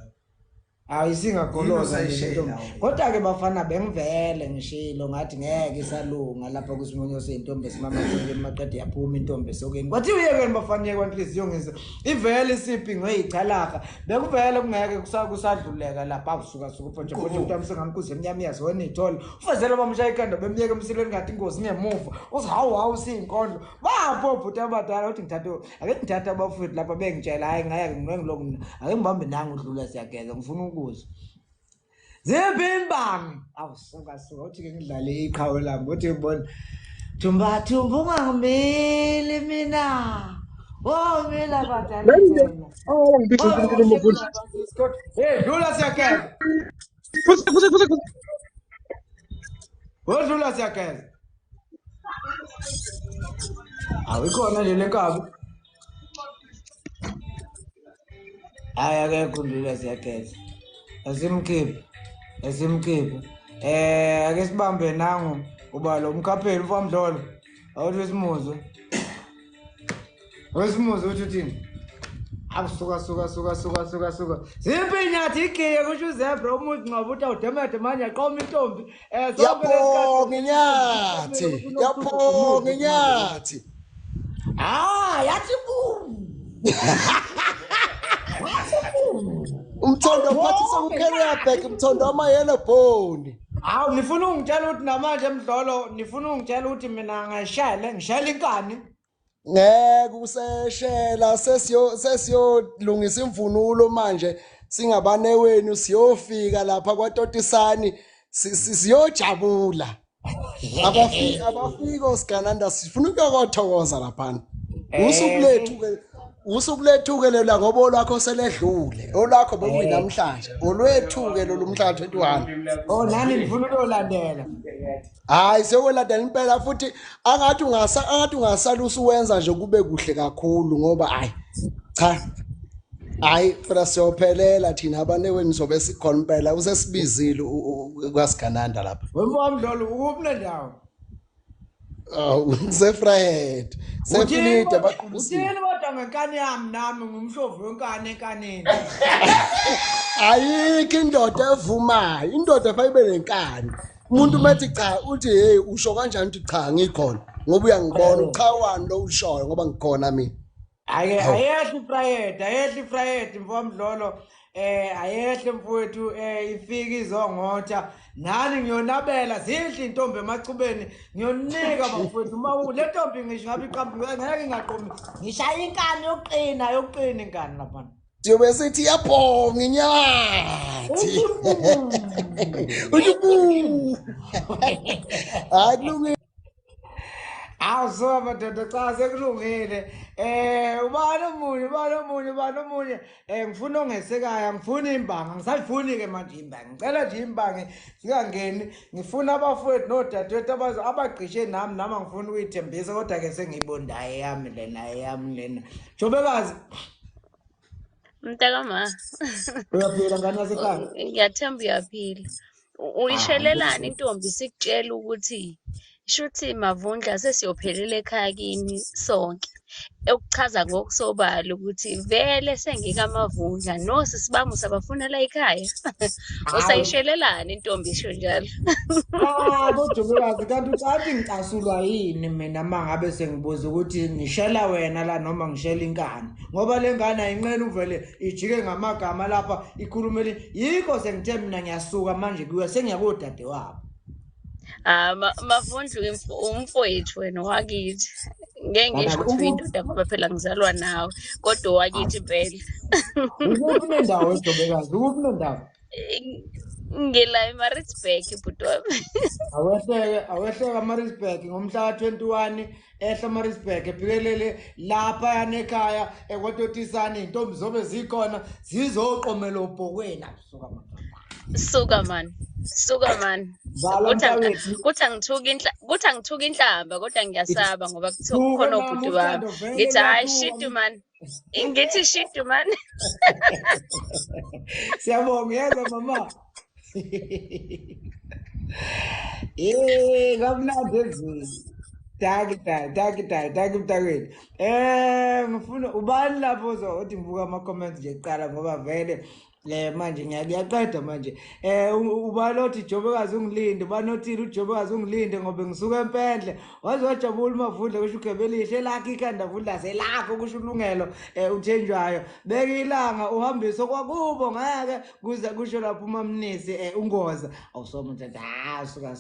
Hayi singagoloza nje. Kodwa-ke bafana bengivele ngishilo ngathi ngeke isalunga lapha kusimonyo sentombi esimama sokeni maqede yaphuma intombi esokeni. Kwathi uyekeni bafana kwanhliziyo ngizwe ivele isiphi ngeyichalaka. Bekuvele kungeke kusadluleka lapha avusuka phothe umuntu amsengamkuze emnyama yazona ithole. Ufazela bamshaya ikhanda bemyeke emsilweni ngathi ingozi ngemuva. Uthi hawu siyinkondlo. Bapho bhuti abadala uthi ake ngithatha abafowethu lapha bengitshela hayi ngeke ngiloko mina. Ake ngibambe nangu udlula siyageza ngifuna ziphi imbangi awusuka uthi-ke ngidlale iqhawe lami uthi ngibona thumba ungangimeli mina mina badala dlula siyageza dlula siyageza awikhona nje le nkabi hayi akekho dlula siyageza Asimkhiphi. Ake sibambe nangu uba lo mkhapheli mfamdlolo. Awuthi wesimuzo uthi uthini? Akusuka. Ziphi inyathi igiye kusho uzebra umuthi ngabe uthi awudemede manje aqoma intombi. Yapho nginyathi. Yathi Umthondo phathi sokucarrier bag umthondo wamayelo bone. Hawu nifuna ungitshela ukuthi namanje emdlolo nifuna ungitshela ukuthi mina ngishayela inkani. Ngeke useshela sesiyolungisa imvunulo manje singabaneweni siyofika lapha kwaTotisani siyojabula. Abafika osigananda sifuna ukuyokothokoza lapha. Usuku lethu-ke lela ngoba olwakho seledlule olwakho bekuyinamhlanje olwethu-ke lolu mhla 21 nani nifuna ukuyolandela hayi seyolandela impela futhi angathi ungasala usuwenza nje kube kuhle kakhulu ngoba phela siyophelela thina abaneweni sobe sikhona impela usesibizile kwaSigananda lapha wemfamdlolo ukuphi nendawo Sefrahead Sefilide baqubisile uthini kodwa ngenkani yami nami ngumhlovu wenkani enkanini ayikho indoda evumayo indoda efayibe lenkani umuntu methi cha uthi hey usho kanjani uthi cha ngikhona ngoba uyangibona uchawani lo ushoyo ngoba ngikhona mina ayehli Friday mfamdlolo ayehle mfowethu ifika izongotha nani ngiyonabela zihle intombi emachubeni ngiyonika bafowethu uma le ntombi ngisho ngabe iqambi ngeke ngaqomi ngishaya inkani yoqina inkani lapha siyobe sithi yapho nginyathi akulungile awusoba madoda cha sekulungile ubani omunye ngifuna ongesekaya ngifuna imbangi ngisayifuni-ke manje imbangi ngicela nje imbangi zingangeni ngifuna abafowethu nodadewethu abagqishe nami ngifuna ukuyithembisa kodwa-ke sengiyibonda eyami lena Jobekazi Mntakama. uyaphila ngani yasekhaya Ngiyathemba uyaphila. Uyishelelani intombi sikutshela ukuthi Shuthi Mavundla sesiyophelela ekhaya kini sonke. Okuchaza ngokusobala ukuthi vele sengikaMavundla nosisibami usabafunela ekhaya. Hayi. Usayishelelani intombi isho njalo? Cha, kodwa kanti ucathi ngicasulwa yini mina mangabe sengibuza ukuthi ngishela wena la noma ngishela inkani ngoba lengane ayinqena uvele ijike ngamagama lapha ikhulumeli yikho sengithe mina ngiyasuka manje kuwe sengiyakodade wabo. Mavundla umfowethu wena wakithi. Ngeke ngisho ukuthi uyindoda ngoba phela ngizalwa nawe, kodwa wakithi impela. Ukuphi nendawo eJobekazi? Ukuphi nendawo? Ngila eMaritzburg bhuti wami. Awehleka Maritzburg ngomhla ka-21 ehla Maritzburg ebhikelele lapha yana ekhaya ekwaTotisane intombi zobe zikhona zizoqomela ubhokweni akusuka manje. Suka man. Kuthi angithuka inhlamba kodwa ngiyasaba ngoba kukhona ubhuti wami. Ngithi hayi shit man. Ngithi shit man. Siyabonga yezwa mama. Kamnandi ezweni. Taki mntakwethu. Ngifuna ubani lapho uzothi ngibuka ama-comments nje kuqala ngoba vele manje ngiyaqeda manje. Ubalothi Jobekazi ungilinde, ubanothile uJobekazi ungilinde ngoba ngisuka empendle. Waze wajabula uMavundla kusho ugebelihle lakhe ikhanda Vundla selakho kusho ulungelo uthenjwayo. Beka ilanga uhambise kwakubo ngeke kuze kusho lapho uMamnisi ungoza. Awusoma mntata suka.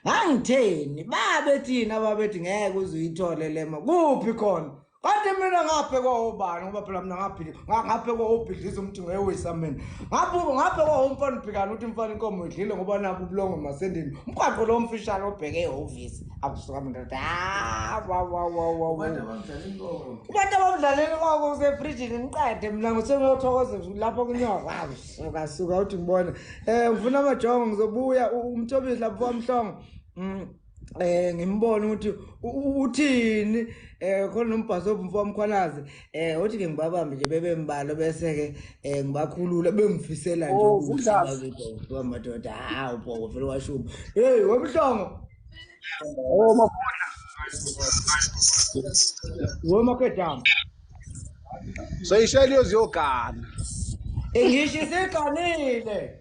Ngangitheni babethina ababethi ngeke uzuyithole lema kuphi khona. Kanti mina ngaphe ubani ngoba phela mina ngaphe ubhidliza umuntu ngewisa mina. Ngaphe umfana ubhikana uthi umfana inkomo idlile ngoba naku ubulongo masendini. Umqaqo lo mfishane obheke ehhovisi. Akusuka mntata. Ubantu abamdlaleni kwako usefrijini niqede mina ngisengiyothokoza lapho kunyoka. Suka uthi ngibona. Ngifuna amajongo ngizobuya umthobisi lapho wamhlongo. Ngimbona ukuthi uthini khona umbhaso obumfo wamkhwalazi uthi ke ngibabambe nje bebembalo bese ke ngibakhulula bengifisela nje ukuthi wamadoda ubhoko vele washuma wemhlongo womakedama soyishela iyoziyogana ngisho isiganile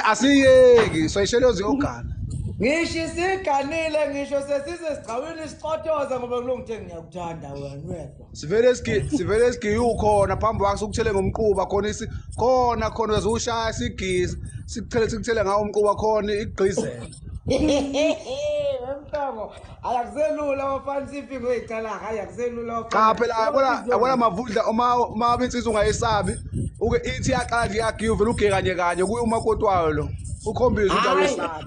asiyeki soyishela iyoziyogana ngisho isiganile ngisho sesize sigcawini isicotoza ngoba kulongithe ngiyakuthanda wena wethu sivele sigiye ukhona phambi kwakho sokuthele ngomquba khona uyazushaya sigisi sikuthele ngawo umquba khona igqizela wemhlongo ayakuselula abafana sifike uyicala ayakuselula cha phela yabona Mavundla uma insizwa ungayesabi uke ithi yaqala nje yagiye uvela ugekanye kanye kuye umakoti wayo lo ukhombisa ukuthi awesabi.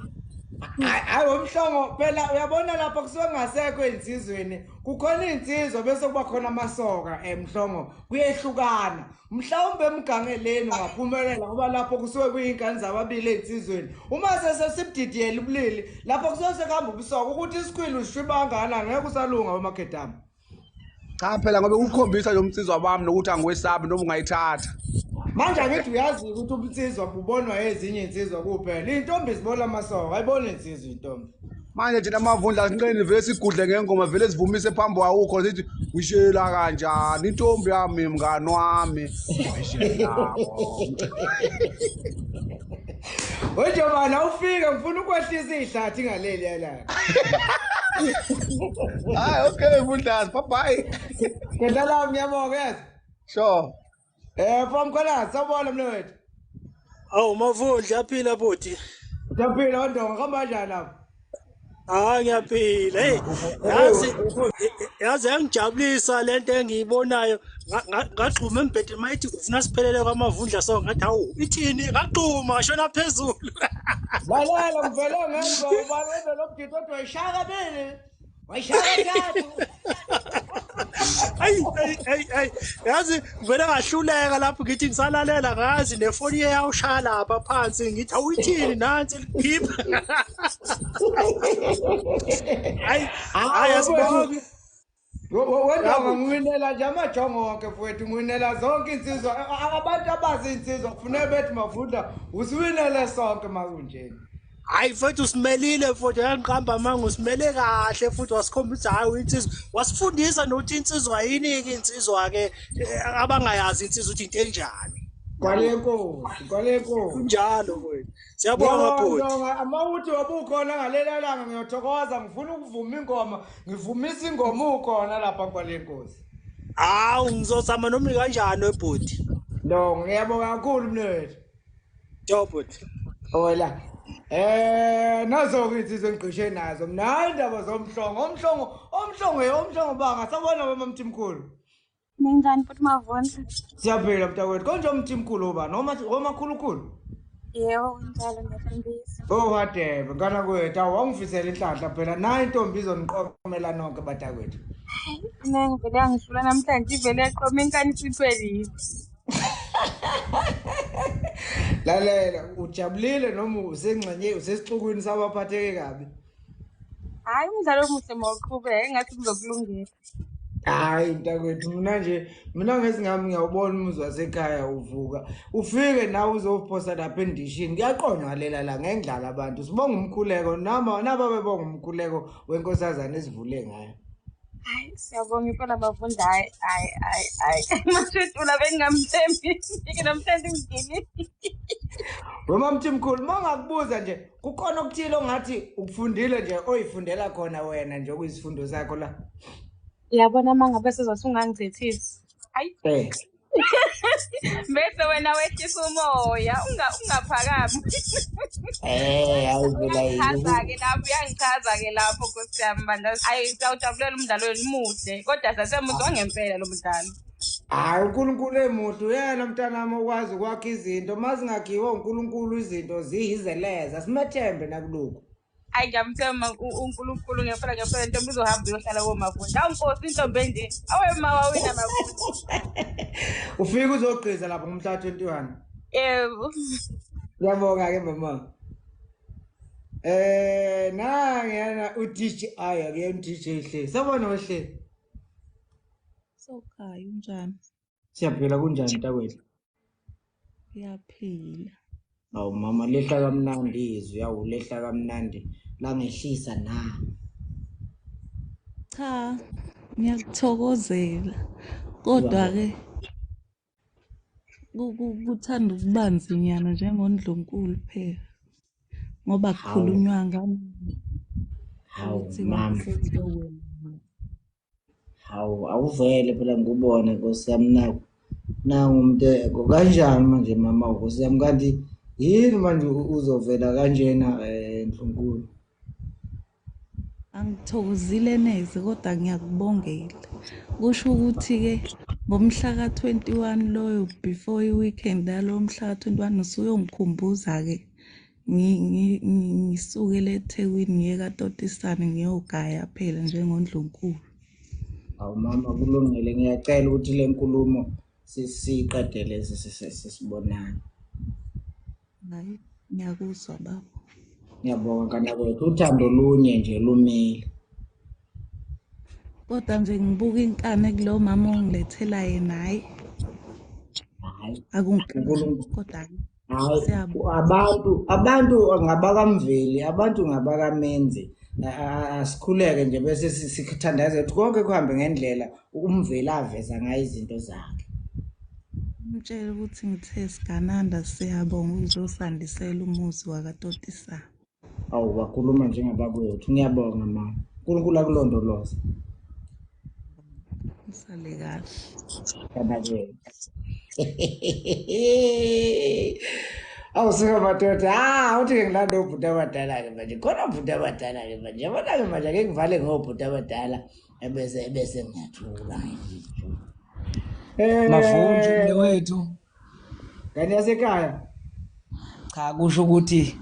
Hayi womhlongo phela uyabona lapha kusuke ngasekho insizweni kukhona insizwa bese kuba khona amasoka emhlongo kuyehlukana mhlawumbe emgangeleni ungaphumelela ngoba lapho kusuke kuyingane zababili insizweni uma sesibdidiyela ubulili lapho kusuke sekuhamba ubusoka ukuthi isikhwili usishibangana ngeke usalunga wemakhedama. Cha phela ngobe ukukhombisa lo msizwa wami nokuthi angiwesabi noma ungayithatha. Manje angithi uyazi ukuthi ubunsizwa bubonwa ezinye insizwa kuphela. Intombi zibona amasoka, ayibona insizwa intombi. Manje thina Mavundla sinqeni vele sigudle ngengoma vele sivumise phambi kwakho sithi uyishela kanjani intombi yami mngani wami. Oje bana ufike ngifuna ukwehlisa ihlathi ngaleli yala. Hayi okay Vundla bye bye. Ngidlala ngiyabonga yazi. Sure. Famkhalazi sabona mnewethu. Awu Mavundla yaphila boti. Uyaphila wandonga khamba kanjani lapha? Ngiyaphila. Hey, yazi angijabulisa lento engiyibonayo. Ngaqhuma embhedeni mayithi ufuna siphelele kwaMavundla sonke ngathi hawu ithini ngaqhuma ngashona phezulu. Lalela ngivele ngenza ubani wena lokugida kodwa wayishaka bene. Wayishaka thathu. Hey yazi vele ngahluleka lapho ngithi ngisalalela ngazi nefoni yawushaya lapha phansi ngithi awuyithini nansi likhipha hayi yasibona wena ngiwinela nje amajongo wonke mfowethu ngiwinela zonke insizwa abantu abazi insizwa kufanele bethi Mavundla usiwinele sonke makunjeni hayi mfethu usimelile futhi yangiqamba manga usimele kahle futhi wasikhombisa hayi uyinsizwa wasifundisa nokuthi insizwa yini-ke insizwa-ke abangayazi insizwa ukuthi into enjani Kwalenkosi. kunjalo kwethu siyabonga bhuti Amawuthi wabukhona ngalela langa ngiyothokoza ngifuna ukuvuma ingoma ngivumisa ingoma ukhona lapha kwalenkosi. hawu ngizozama noma kanjani webhuti Ngiyabonga kakhulu mnewethu. jo bhuti Ola. Nazo insizwe engqishe nazo. Mina hayi indaba zomhlongo banga sabona mama Mthimkhulu. Ninjani futhi Mavundla? Siyaphila mntakwethu. Konje Mthimkhulu oba noma omakhulukhulu? Yebo, njalo ngiyafundisa. Whatever ngana kwethu awangifisela inhlanhla phela nayi intombi izoniqomela nonke batakwethu. Mina ngivele angihlula namhlanje ivele yaqoma inkani siphelile. Lalela ujabulile noma usengxenye usesixukwini sabaphatheke kabi? Hayi umdlalo omuhle mawuqhubeka engathi kuzokulungela. Hayi mntakwethu mina ngesingami ngiyawubona umuzwa wasekhaya uvuka ufike nawe uzophosa lapha endishini kuyaqonywa ngalela la ngendlala abantu sibonga umkhuleko naba bebonga umkhuleko wenkosazana esivule ngayo. Hayi siyabonga impela Mavundla hayi Mashudula bengingamthembisi ke namhlanje ngigili. Mama Mthimkhulu mangakubuza nje kukhona okuthile ongathi ukufundile nje oyifundela khona wena nje okuyisifundo sakho la. Uyabona mangabe sezothi ungangithethisi. Hayi. Bese wena wehlisa umoya ungaphakami. Awuvela Uyangichaza-ke lapho uyangichaza-ke lapho Nkosi yami bandla. Ayi sawujabulela umdlalo muhle kodwa sasemuzwa ngempela lo mdlalo. Hayi uNkulunkulu emuhle uyena mntanami okwazi ukwakha izinto mazingakhiwa uNkulunkulu izinto ziyizeleza simethembe nakuloko. Hayi ngiyamthemba uNkulunkulu ngempela intombi izohamba iyohlala koMavundla. Awunkosi intombi enje awema wawina Mavundla. Ufike uzogqiza lapha ngomhla 21. Yebo. Ngiyabonga ke mama. Nangiyana uDJ ake uDJ hle. Sabona wehle. Sokhaya unjani? Siyaphila kunjani mntakwethu? Ngiyaphila. Awu mama lehla kamnandi izwi yawu lehla kamnandi la ngehlisa na. Cha, ngiyakuthokozela. Kodwa ke kuthanda ukubanzinyana njengoNdlunkulu phela. Ngoba kukhulunywa ngami. Hawu mama. Hawu awuvele phela ngubone Nkosi yami nangu umuntu kanjani manje mama Nkosi yami kanti yini manje uzovela kanjena Ndlunkulu? Angithokozile neze kodwa ngiyakubongela. Kusho ukuthi ke ngomhla ka-21 loyo before i-weekend yalo mhla ka-21 usuyongikhumbuza ke ngisukele eThekwini ngiye kaTotisane ngiyogaya phela njengoNdlunkulu. Awu mama kulungile ngiyacela ukuthi le nkulumo siqedele sisibonana. Hayi ngiyakuzwa baba. Ngiyabonga kana kwethu uthando lunye nje lumile. Kodwa nje ngibuka inkani kulo mama ongilethela yena hayi. Hayi Akungikhuluma kodwa abantu ngabakamveli abantu ngabakamenzi asikhuleke nje bese sikuthandaza ukuthi konke kuhambe ngendlela umveli aveza ngayo izinto zakhe. Mtshela ukuthi ngithe sigananda siyabonga uzosandisela umuzi wakaTotisane. Awu wakhuluma njengabakwethu ngiyabonga mama. uNkulunkulu akulondoloze. Usale kahle. Kana ke. Awusika madoda uthi ke ngilanda ubhuti abadala ke manje khona ubhuti abadala ke manje yabona ke manje ake ngivale ngobhuti abadala ebese ngiyathula Mavundla wethu ngani yasekhaya cha kusho ukuthi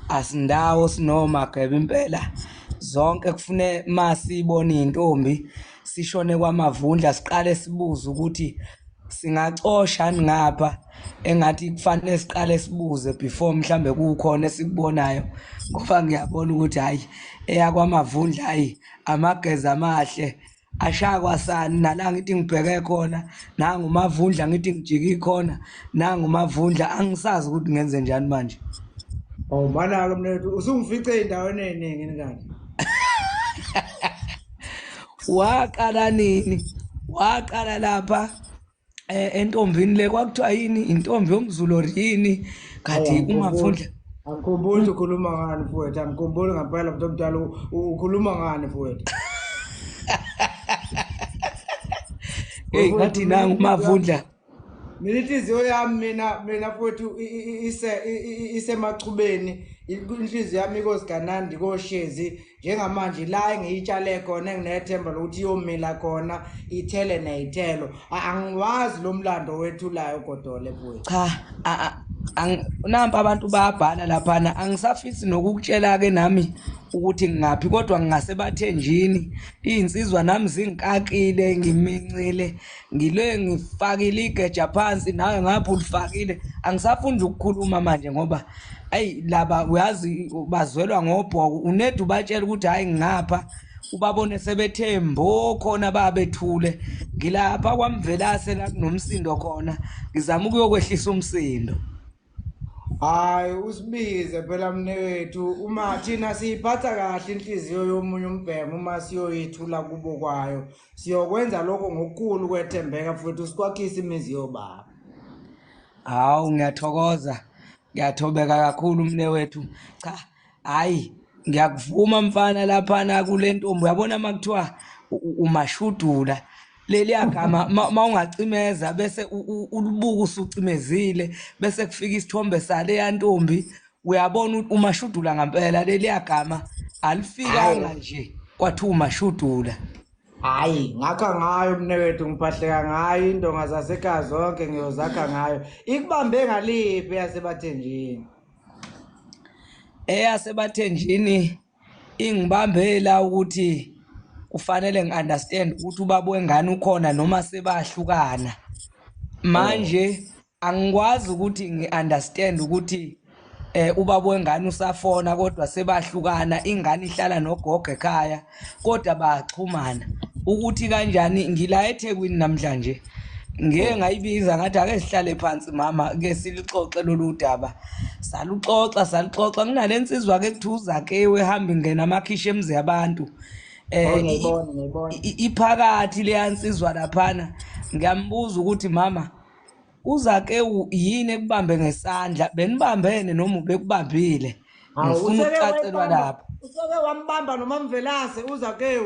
asindawo sinoma gebe impela zonke kufune masibona intombi sishone kwaMavundla siqale sibuze ukuthi singacosha ngapha engathi kufanele siqale sibuze before mhlambe kukhona esikubonayo ngoba ngiyabona ukuthi hayi eyakwamavundla hayi amageza amahle ashakwa sani nala ngithi ngibheke khona nangu Mavundla ngithi ngijiki khona nangu Mavundla angisazi ukuthi ngenze njani manje. Oh mana-ke mnewethu usungifice ey'ndaweni ey'ningi kanti. Waqala nini? Waqala lapha entombini le kwakuthiwa yini intombi yomZulu or yini kanti uMavundla Angikhumbuli ukhuluma ngani mfowethu, angikhumbuli ngempela mntu omdala ukhuluma ngani mfowethu. hey ngathi nangu uMavundla Mina inhliziyo yami mina mfowethu isemachubeni, inhliziyo yami ikosiganandi koshezi njengamanje la engiyitshale khona enginethemba lokuthi iyomila khona ithele neyithelo. Angiwazi lo mlando wethulayo Godole mfowethu. cha nampa abantu bayabhala laphana angisafisi nokukutshela ke nami ukuthi ngingaphi kodwa ngingase bathenjini insizwa nami zingikakile ngimincile ngile ngifakile igeja phansi nawe ngapha ulifakile angisafunda ukukhuluma manje ngoba ayi laba uyazi bazwelwa ngobhoko unede ubatshela ukuthi hayi ngingapha ubabone sebethembo khona babethule ngilapha kwamvelase la kunomsindo khona ngizama ukuyokwehlisa umsindo. Hayi usibize phela mnewethu uma thina siyiphatha kahle inhliziyo yomunye umbhemo uma siyoyithula kubo kwayo siyokwenza lokho ngokukhulu kwethembeka mfowethu sikwakhisa imizi yobaba. Hawu ngiyathokoza kakhulu mnewethu cha hayi ngiyakuvuma mfana laphana kule ntombi uyabona makuthiwa UMashudula leli agama mawungacimeza bese ulibuka usucimezile bese kufika isithombe sale yantombi uyabona uMashudula ngempela leli agama alifikanga nje kwathi uMashudula. Hayi ngakha ngayo mnewethu ngiphahleka ngayo indonga zasekhaya zonke ngiyozakha ngayo ikubambe ngaliphi yasebathenjini. Eyasebathenjini ingibambela ukuthi kufanele ngiunderstand ukuthi ubaba wengane ukhona noma sebahlukana manje angikwazi ukuthi ngiunderstand ukuthi ubaba wengane usafona kodwa sebahlukana ingane ihlala nogogo ekhaya kodwa baxhumana ukuthi kanjani ngila eThekwini namhlanje ngeke ngayibiza ngathi ake sihlale phansi mama ke silixoxe lolu daba saluxoxa nginalensizwa ke kuthuza ke wehamba ingena amakhishi emzi yabantu ngiyibona iphakathi leyansizwa laphana ngiyambuza ukuthi mama uzake yini ekubambe ngesandla benibambene noma ubekubambile ngifuna ukucacelwa lapha. Useke wambamba noma mvelase uzake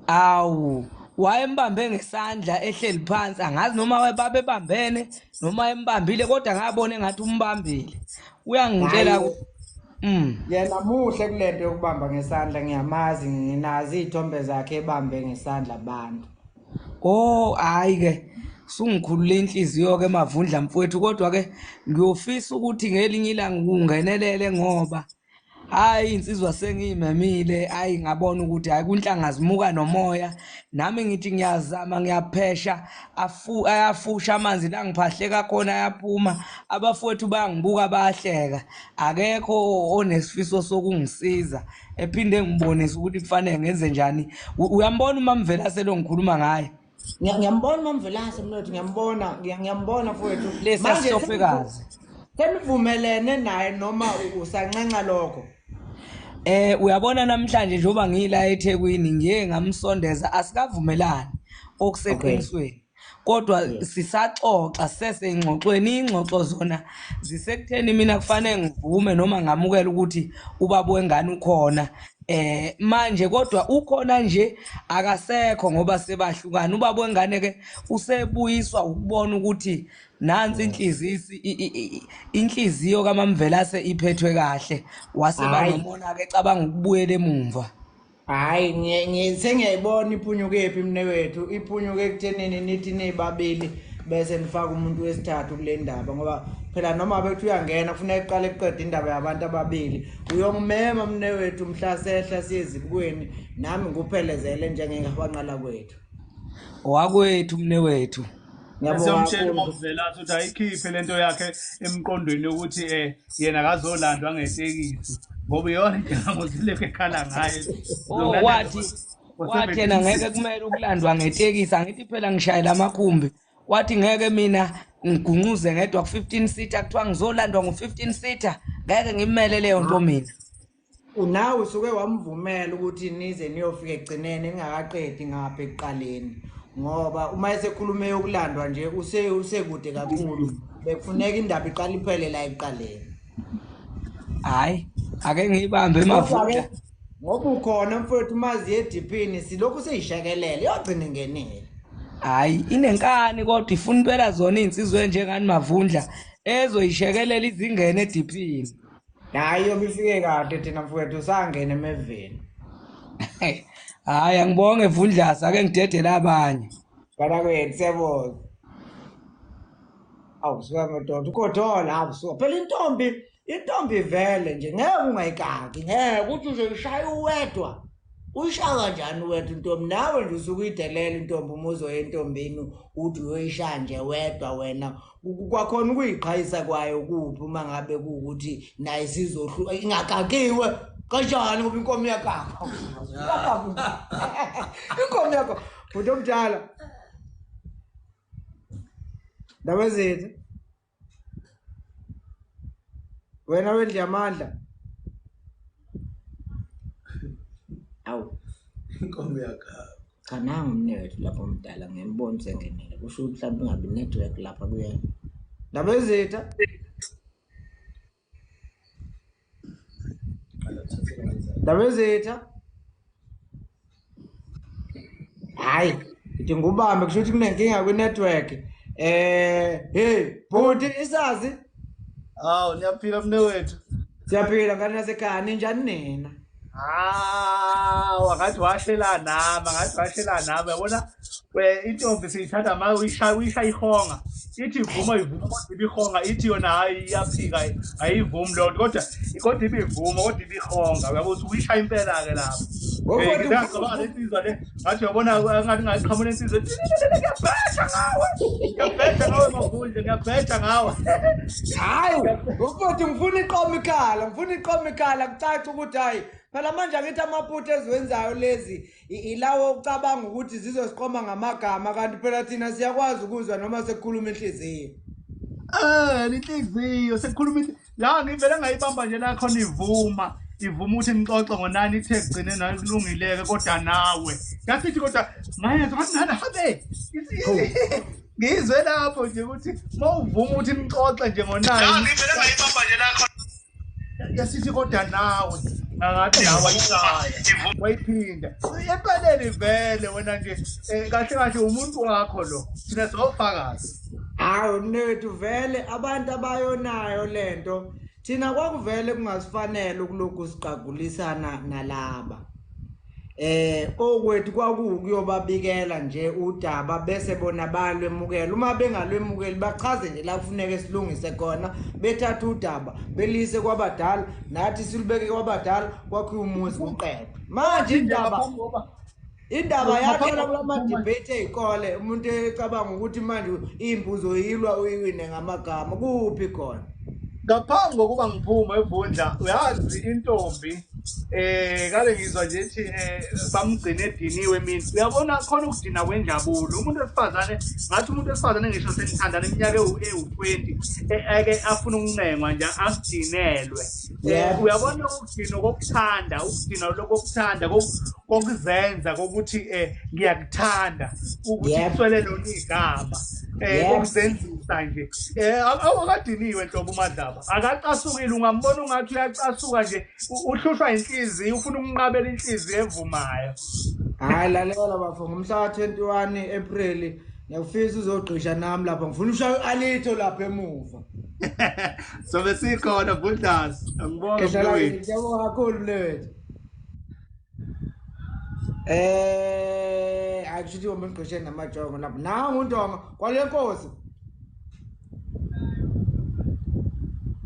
awu wayembambe ngesandla ehleli phansi angazi noma babebambene noma embambile kodwa ngabona engathi umbambile uyangitshela ukuthi yena muhle kulento yokubamba ngesandla ngiyamazi nginazi izithombe zakhe ebambe ngesandla abantu. Oh hayi ke sungikhulula inhliziyo ke Mavundla mfowethu kodwa ke ngiyofisa ukuthi ngelinye ilanga kungenelele ngoba hayi insizwa sengiyimemile hayi ngabona ukuthi hayi kunhlangazimuka nomoya nami ngithi ngiyazama ngiyaphesha ayafusha amanzi la ngiphahleka khona ayaphuma abafowethu bayangibuka bayahleka akekho onesifiso sokungisiza ephinde ngibonise ukuthi kufanele ngenze njani. Uyambona uMamvelase lo ngikhuluma ngaye? Ngiyambona uMamvelase mnotho ngiyambona mfowethu lesasihlofekazi senivumelene naye noma usancenca lokho. Uyabona namhlanje njoba ngila eThekwini ngiye ngamsondeza asikavumelani okuseqinisweni kodwa sisaxoxa sesengxoxweni ingxoxo zona zisekutheni mina kufanele ngivume noma ngamukela ukuthi ubaba wengane ukhona manje kodwa ukhona nje akasekho ngoba sebahlukana ubaba wengane ke usebuyiswa ukubona ukuthi nansi inhliziyo kaMamvelase iphethwe kahle waseba nomona ke cabanga ukubuyela emumva. Hayi sengiyayibona iphunyuke ephi mnewethu iphunyuke ekuthenini nithi nibabili bese nifaka umuntu wesithathu kule ndaba ngoba phela noma bethu uyangena kufanele iqale eqede indaba yabantu ababili uyongimema mnewethu mhlasehla siyezibukweni nami nguphelezele njengengabaqala kwethu wakwethu mnewethu. Ngiyabonga uMvelase ukuthi ayikhiphe lento yakhe emqondweni ukuthi yena akazolandwa ngetekisi ngoba iyona into engangozileke ekhala ngaye. Wathi yena ngeke kumele ukulandwa ngetekisi angithi phela ngishayela amakhumbi wathi ngeke mina ngigunquze ngedwa ku15 seater kuthiwa ngizolandwa ngo15 seater ngeke ngimele leyo nto mina. Unawe usuke wamvumela ukuthi nize niyofika egcineni ningakaqedi ngapha ekuqaleni ngoba uma esekhulume yokulandwa nje usekude kakhulu bekufuneka indaba iqala iphele la eqaleni. Hayi ake ngiyibambe emavundla ngoba ukhona mfowethu mazi ediphini silokhu seyishekelele yogcina ngenile. Hayi inenkani kodwa ifuna impela zona insizwe njengani mavundla ezoyishekelela izingene ediphini. Hayi yobifike kade thina mfowethu sangena emeveni. Hayi angibonge Vundlasa ake ngidedela abanye. Kana kwethu siyabona. Awusuka madoda ukothola awusuka phela intombi vele nje ngeke ungayikaki ngeke uthi uzoyishaya uwedwa. Uyishaya kanjani wedwa intombi nawe nje usuke uyidelela intombi umuzo yentombini uthi uyoyishaya nje wedwa wena kwakhona ukuyiqhayisa kwayo kuphi uma ngabe kuukuthi naye sizohlu ingakakiwe kanjani ngoba inkomo yakakho. Inkomo yakho futhi omdala. Ndaba zethu wena wendle amandla awu inkomo yakho cha nangu umnewethu lapho omdala ngemboni sengenele kusho ukuthi mhlawumbe ungabi network lapha kuyena. Ndaba zethu ndaba zethu hayi ithi ngubambe kusho ukuthi kunenkinga kwi-network. Hey bhuti isazi hawu niyaphila mnewethu siyaphila ngani nasekhaya ninjani nina? Ngathi washela nami yabona intombi siyithatha ma uyisha ihonga ithi ivuma ibihonga ithi yona hayi iyaphika ayivumi lo kodwa ibivuma kodwa ibihonga uyabona uyisha impela ke lapho. Ngicabanga lesizwe le ngathi uyabona ngathi ngayiqhamula insizwe ngiyabheja ngawe mavundla ngiyabheja ngawe. Hayi mfowethu ngifuna iqoma ikhala kucaca ukuthi hayi phela manje angithi amaphutha eziwenzayo lezi ilawo ucabanga ukuthi zizosiqoma ngamagama kanti phela thina siyakwazi ukuzwa noma sekukhuluma inhliziyo. Inhliziyo sekukhuluma la ngivele ngayibamba nje la khona ivuma ukuthi nixoxe ngo9 ithe egcine nayo kulungileke kodwa nawe yasithi kodwa mayezwa ngathi nana habe ngizwe lapho nje ukuthi mawuvuma ukuthi nixoxe nje ngo9 la ngivele ngayibamba nje la khona yasithi kodwa nawe ngathi awayishaya wayiphinda empeleni vele wena nje kahle umuntu wakho lo thina sofakazi. Hawu nethu vele abantu abayonayo lento thina kwakuvele kungasifanele ukulokhu siqagulisana nalaba. Okwethu kwakuyobabikela nje udaba bese bona balwemukela uma bengalwemukeli bachaze nje la kufuneka silungise khona bethatha udaba belise kwabadala nathi silubeke kwabadala kwakhiwa umuzi kuqedwe. Manje indaba yathela kulama debate ezikole umuntu ecabanga ukuthi manje imbuzo yilwa uyiwine ngamagama kuphi khona. Ngaphambi kokuba ngiphuma evundla uyazi intombi kale ngizwa nje ethi bamgcine ediniwe mina uyabona khona ukudina kwenjabulo umuntu wesifazane ngathi umuntu wesifazane ngisho senithandana iminyaka ewu20 ake afuna ukunengwa nje asidinelwe. Uyabona ukudina lokuthanda kokuzenza kokuthi ngiyakuthanda ukuthi kuswele lona igama okuzenzisa nje awakadiniwe Nhlobo uMadlaba akacasukile ungambona ungathi uyacasuka nje uhlushwa inhliziyo ufuna ukunqabela inhliziyo evumayo. Hayi lalela bafo ngomhla ka21 April ngiyafisa uzogqisha nami lapha ngifuna ushaye alitho lapha emuva. So besikhona Vundlasa angibonge mfowethu. Ngiyabonga kakhulu mfowethu. Akuthi wona ngigqishe namajongo lapha nangu undonga kwale nkosi.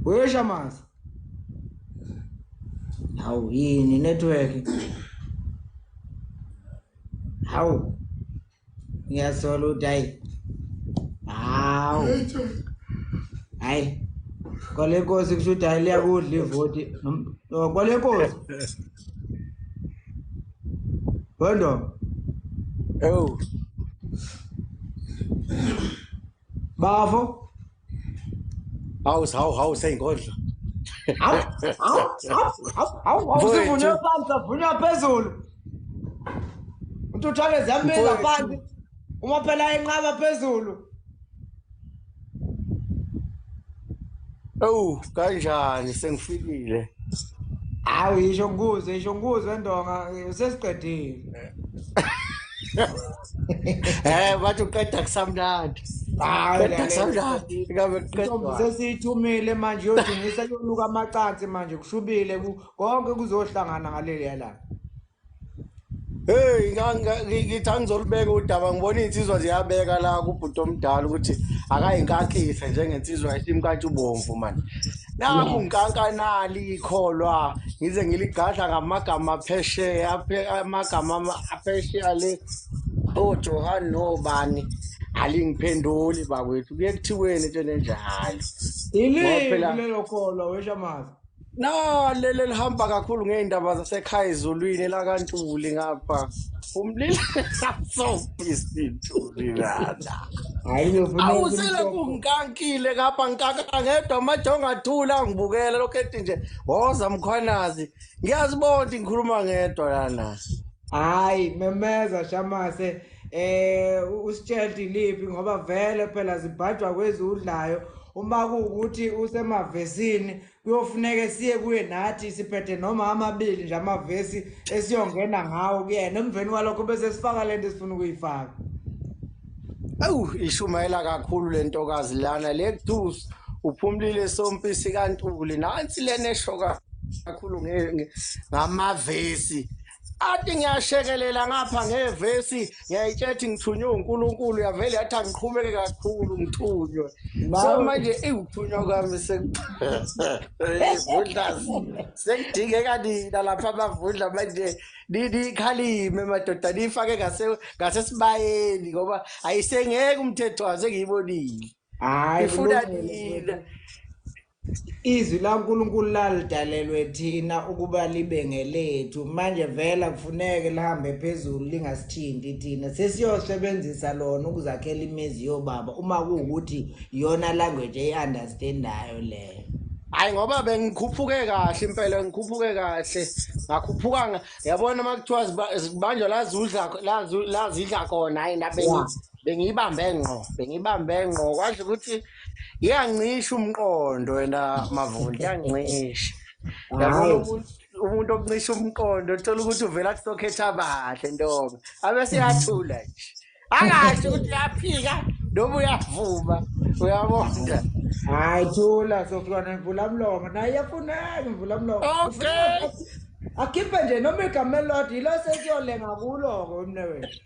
Wesha masi. Hawu yini network. Hawu. Ngiyasola udayi. Hawu. Hayi. Kwale nkosi kusho udayi liyakudla ivoti. Kwale nkosi. Bondo. Oh. Bafo. Hawu sayingodla. Awusivunywe phansi avunywa phezulu. Uthutshane ziyambiza phansi. Uma phela enqaba phezulu. Oh, kanjani sengifikile. Hawu yisho ngikuzwe ndonga usesiqedile. Bathi uqeda kusamnandi. Hayi Qeda kusamnandi. Ngabe Intombi kuqedwa. sesiyithumile manje yodingisa yoluka amacansi manje kushubile konke kuzohlangana ngaleli yala. Hey, ngithi angizolibeka udaba ngibona insizwa ziyabeka la kubhuti omdala ukuthi akayinkankise njengensizwa esimkantsha ubomvu manje. Naku nkankanali ikholwa ngize ngiligadla ngamagama aphesheya amagama aphesheya le oJohn nobani alingiphenduli bakwethu kuye kuthiweni into enjalo. Iliphi lelo kholwa weshamazi? No, lele lihamba kakhulu ngeindaba zasekhaya ezulwini la kaNtuli ngapha. Umlilo so pissed lana. Hayi ngifuna Awusele kunkankile ngapha nkaka ngedwa amajonga athula ngibukela lokho ethi nje woza mkhwanazi. Ngiyazibona ngikhuluma ngedwa lana. Hayi memeza shamase usitshela iliphi ngoba vele phela zibhajwa kwezudlayo uma kuukuthi usemavesini kuyofuneka siye kuye nathi siphethe noma amabili nje amavesi esiyongena ngawo kuyena emveni kwalokho bese sifaka lento esifuna ukuyifaka. Awu ishumayela kakhulu lentokazi lana ledusi uphumlile sompisi kaNtuli nansi lena eshoka kakhulu ngamavesi. Athi ngiyashekelela ngapha ngevesi ngiyayitshethi ngithunywe uNkulunkulu yavele yathi angiqhubeke kakhulu ngithunywe. So manje ukuthunywa kwami sekuvudlazi sekudingeka nina lapha abavudla manje nikhalime madoda nifake ngasesibayeni ngoba ayisengeke umthetho waze ngiyibonile. Hayi Ifuna nina izwi laNkulunkulu lalidalelwe thina ukuba libe ngelethu manje vela kufuneke lihambe phezulu lingasithinti thina sesiyosebenzisa lona ukuzakhela imizi yobaba uma kuukuthi iyona language eyiunderstandayo leyo. Hayi ngoba bengikhuphuke kahle impela ngikhuphuke kahle ngakhuphuka yabona makuthiwa zibanjwa lazidla khona hayi bengiyibambe ngqo kwasho ukuthi iyancisha umqondo wena Mavundla yancisha. Yabona umuntu okuncisha umqondo uthola ukuthi uvela kusokhetha abahle ntombi abese yathula nje akathi ukuthi uyaphika noma uyavuma uyabona. Hayi thula sofika nemvula mlomo naye iyafuneka imvula mlomo. Okay. Akhiphe nje noma igama elilodwa yilo sesiyolenga kulo-ke umnewethu.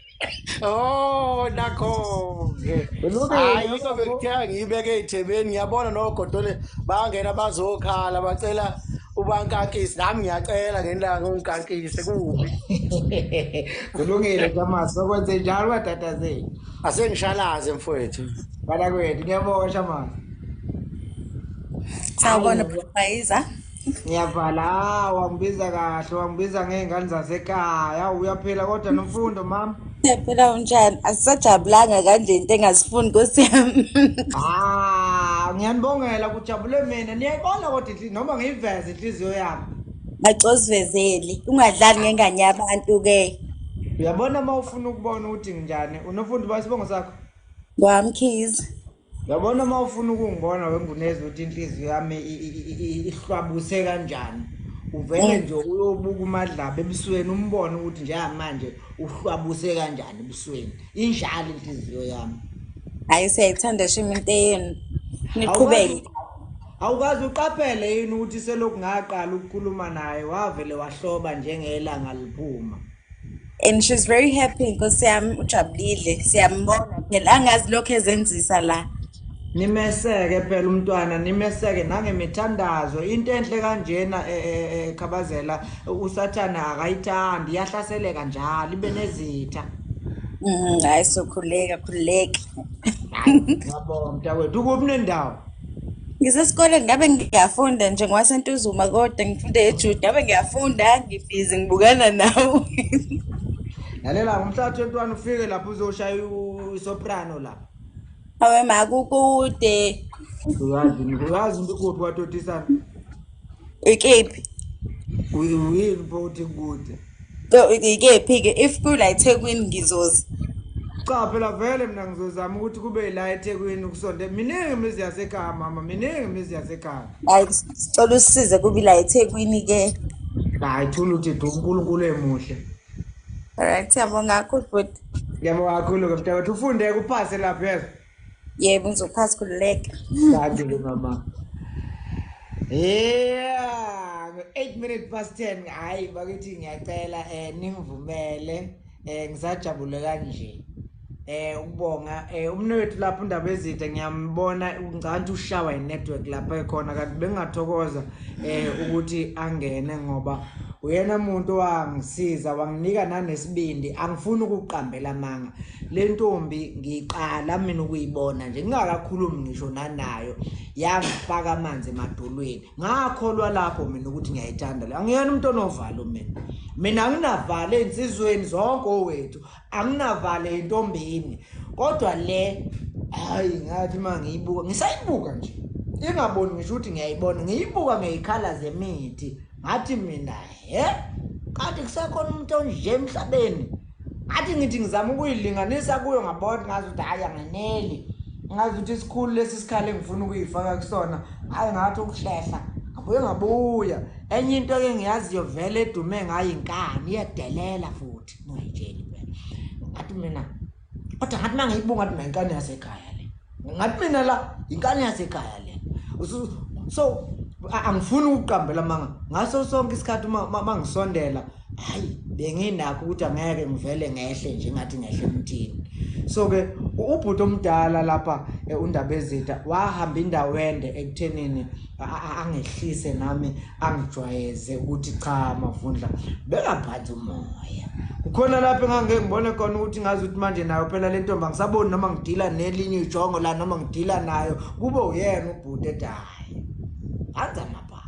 Oh nakho-ke hayi yiko bekuthiya ngiyibeke ey'thebeni ngiyabona nogodole bangena bazokhala bacela ubankankisi nami ngiyacela ngenilanga ungikankise kubi. Kulungile Shamasi sokwenze njalo kwatatazeni. Asengishalaze mfowethu. Bala kwethu ngiyabonga Shamasi. Sawubona Bhuqayiza. Ngiyavala wangibiza kahle wangibiza ngey'ngane zasekhaya uyaphila kodwa nomfundo mama. Phela unjani asisajabulanga kanje into engazifuni Nkosi yami. Ngiyanibongela kujabule mina niyayibona kodwa noma ngiyiveze inhliziyo yami. Bacosivezeli ungadlali ngengane yabantu ke. Uyabona uma ufuna ukubona ukuthi njani unofundo basibongo sakho. Ngwamkhizi. Uyabona uma ufuna ukungibona wengunezi ukuthi inhliziyo yami ihlwabuse kanjani. Uvele nje uyobuka uMadlaba ebusweni umbone ukuthi njengamanje uhlwabuse kanjani ebusweni. Injalo inhliziyo yami. Hayi siyayithanda shima into yenu. Niqhubeke. Awukazi uqaphele yini ukuthi selokhu ngaqala ukukhuluma naye wavele wahloba njengelanga liphuma. And she's very happy Nkosi yami ujabulile siyambona phela angazi lokho ezenzisa la. Nimeseke phela umntwana nimeseke nangemithandazo into enhle kanjena khabazela usathana akayithandi yahlaseleka njalo ibe nezitha. Hayi sokhuleka khuleka. Yabona mntakwethu ukuphi nendawo? Ngisesikoleni ngabe ngiyafunda nje ngwaseNtuzuma kodwa ngifunda eJude ngabe ngiyafunda ngibhizi ngibukana nawe. Lalela ngomhla 21 ufike lapho uzoshaya isoprano la. Awe makukude. Uyazi ukuphi kwatotisana? Ikephi? Uyiphothi kude. Ikephi-ke if kula eThekwini ngizoza. Cha phela vele mina ngizozama ukuthi kube la eThekwini ukusonde. Miningi imizi yasekhaya mama, miningi imizi yasekhaya. Hayi sicela usisize kube la eThekwini-ke. Hayi thula uthi uNkulunkulu emuhle. Alright, siyabonga kakhulu bhuti. Ngiyabonga kakhulu-ke mntakwethu, ufunde-ke uphase lapha yezwa. Yebo ngizophasa khululeka. Thank-ke mama. Yeah, 8 minutes past 10. Hayi bakithi ngiyacela ningivumele ngisajabule kanje. Ukubonga umnewethu lapha uNdaba Ezitha ngiyambona ngathi ushawa inetwork lapha ekhona kanti bengathokoza ukuthi angene ngoba uyena umuntu wangisiza wanginika nanesibindi angifuni ukuqambela manga le ntombi ngiqala mina ukuyibona nje ngingakakhulumi ngisho nanayo yangifaka amanzi emadolweni ngakholwa lapho mina ukuthi ngiyayithanda le angiyena umuntu onovalo mina anginavalo insizweni zonke owethu anginavalo intombini kodwa le hayi ngathi mangiyibuka ngisayibuka nje ingaboni ngisho ukuthi ngiyayibona ngiyibuka ngeyikhala zemithi ngathi mina kanti kusekhona umuntu onje emhlabeni ngathi ngithi ngizama ukuyilinganisa kuyo ngabona ngazi ukuthi hayi angeneli ngazi ukuthi isikhulu lesi sikhale ngifuna ukuyifaka kusona hayi ngathi ukuhlehla ngabuya enye into ke ngiyaziyo vele edume ngayo inkani iyadelela futhi ngiyitshela phela ngathi mina kodwa ngathi mangiyibunga ngathi inkani yasekhaya le ngathi mina la inkani yasekhaya le so angifuni ukuqambela manga ngaso sonke isikhathi mangisondela hayi benginakho ukuthi angeke ngivele ngehle nje ngathi ngehle emthini so ke ubhuti omdala lapha uNdaba Ezitha wahamba indawo ende ekuthenini angehlise nami angijwayeze ukuthi cha Mavundla bekaphansi umoya kukhona lapha engangeke ngibone khona ukuthi ngazi ukuthi manje nayo phela le ntombi angisaboni noma ngidila nelinye ijongo la noma ngidila nayo kube uyena ubhuti edayi anza mapapa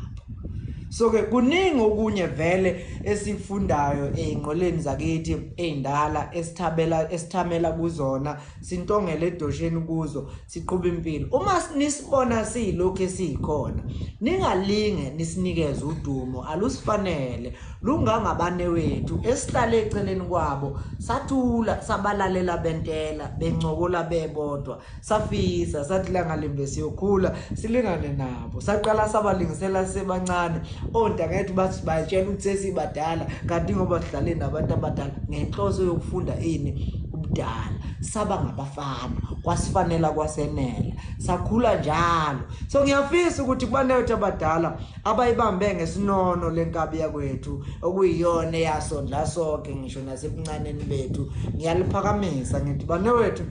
so ke kuningi okunye vele esifundayo einqoleni zakithi eindala esithamela kuzona sintongela edosheni kuzo siqhubha impilo uma nisibona silokho esikhona ningalinge nisinikeze udumo alusifanele lungangabane wethu esihlale eceleni kwabo sathula sabalalela bentela bencokola bebodwa safisa sathi la ngalimbe siyokhula silingane nabo saqala sabalingisela sebancane ontangethu bathi bayitshela ukuthi sesibadala kanti ngoba sihlale nabantu abadala ngenhloso yokufunda ini ubudala saba ngabafana kwasifanela kwasenela sakhula njalo so ngiyafisa ukuthi kubanethu abadala abayibambe ngesinono lenkabi yakwethu okuyiyona eyasondla sonke ngisho nasebuncaneni bethu ngiyaliphakamisa ngithi banewethu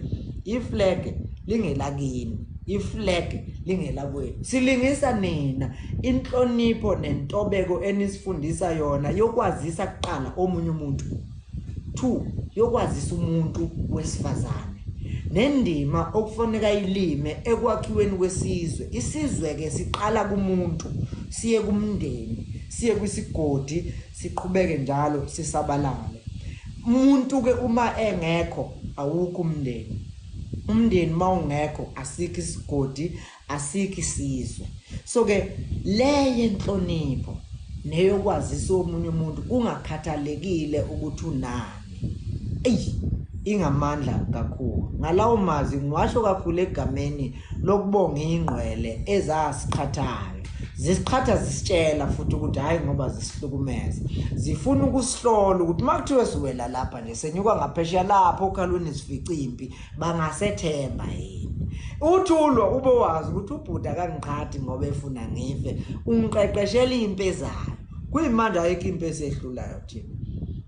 iflag lingelakini iflag lingela kwethu silingisa nina inhlonipho nentobeko enisifundisa yona yokwazisa kuqala omunye umuntu 2 yokwazisa umuntu wesifazane nendima okufanele ilime ekwakhiweni kwesizwe isizwe ke siqala kumuntu siye kumndeni siye kwisigodi siqhubeke njalo sisabalale umuntu ke uma engekho awukho umndeni umndeni mawungekho asikho isigodi asikho isizwe so ke leye inhlonipho neyokwazisa omunye umuntu kungakhathalekile ukuthi unani ingamandla kakhulu ngalawo mazi ngiwasho kakhulu egameni lokubonga ingqwele ezasiqhathayo zisiqhatha zisitshela futhi ukuthi hayi ngoba zisihlukumeza zifuna ukusihlola ukuthi makuthiwe siwela lapha nje senyuka ngaphesheya lapho okhalweni sifica impi bangasethemba yini uthulwa ube wazi ukuthi ubhuda kangiqhathi ngoba efuna ngife ungiqeqeshela impi ezayo kuyimanje ayikho impi esehlulayo thina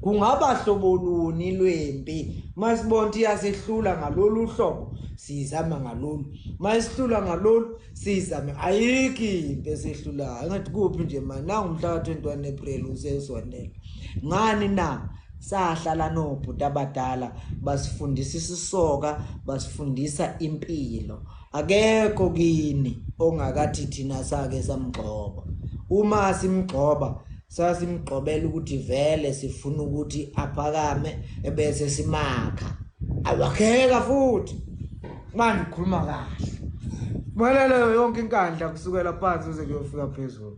kungaba hlobo luni lwempi masibona iyasehlula ngalolu hlobo sizama ngalolu masihlula ngalolu sizame ayikho impi esehlulayo ngathi kuphi nje manje nangumhla ka21 April usesondela ngani na sahlala nobhuti abadala basifundisa isisoka basifundisa impilo akekho kini ongakathi thina sake samgxoba uma simgxoba sasimgxobela ukuthi vele sifuna ukuthi aphakame ebese simakha awakheka futhi manje ukhuluma kahle malele yonke inkandla kusukela phansi uze kuyofika phezulu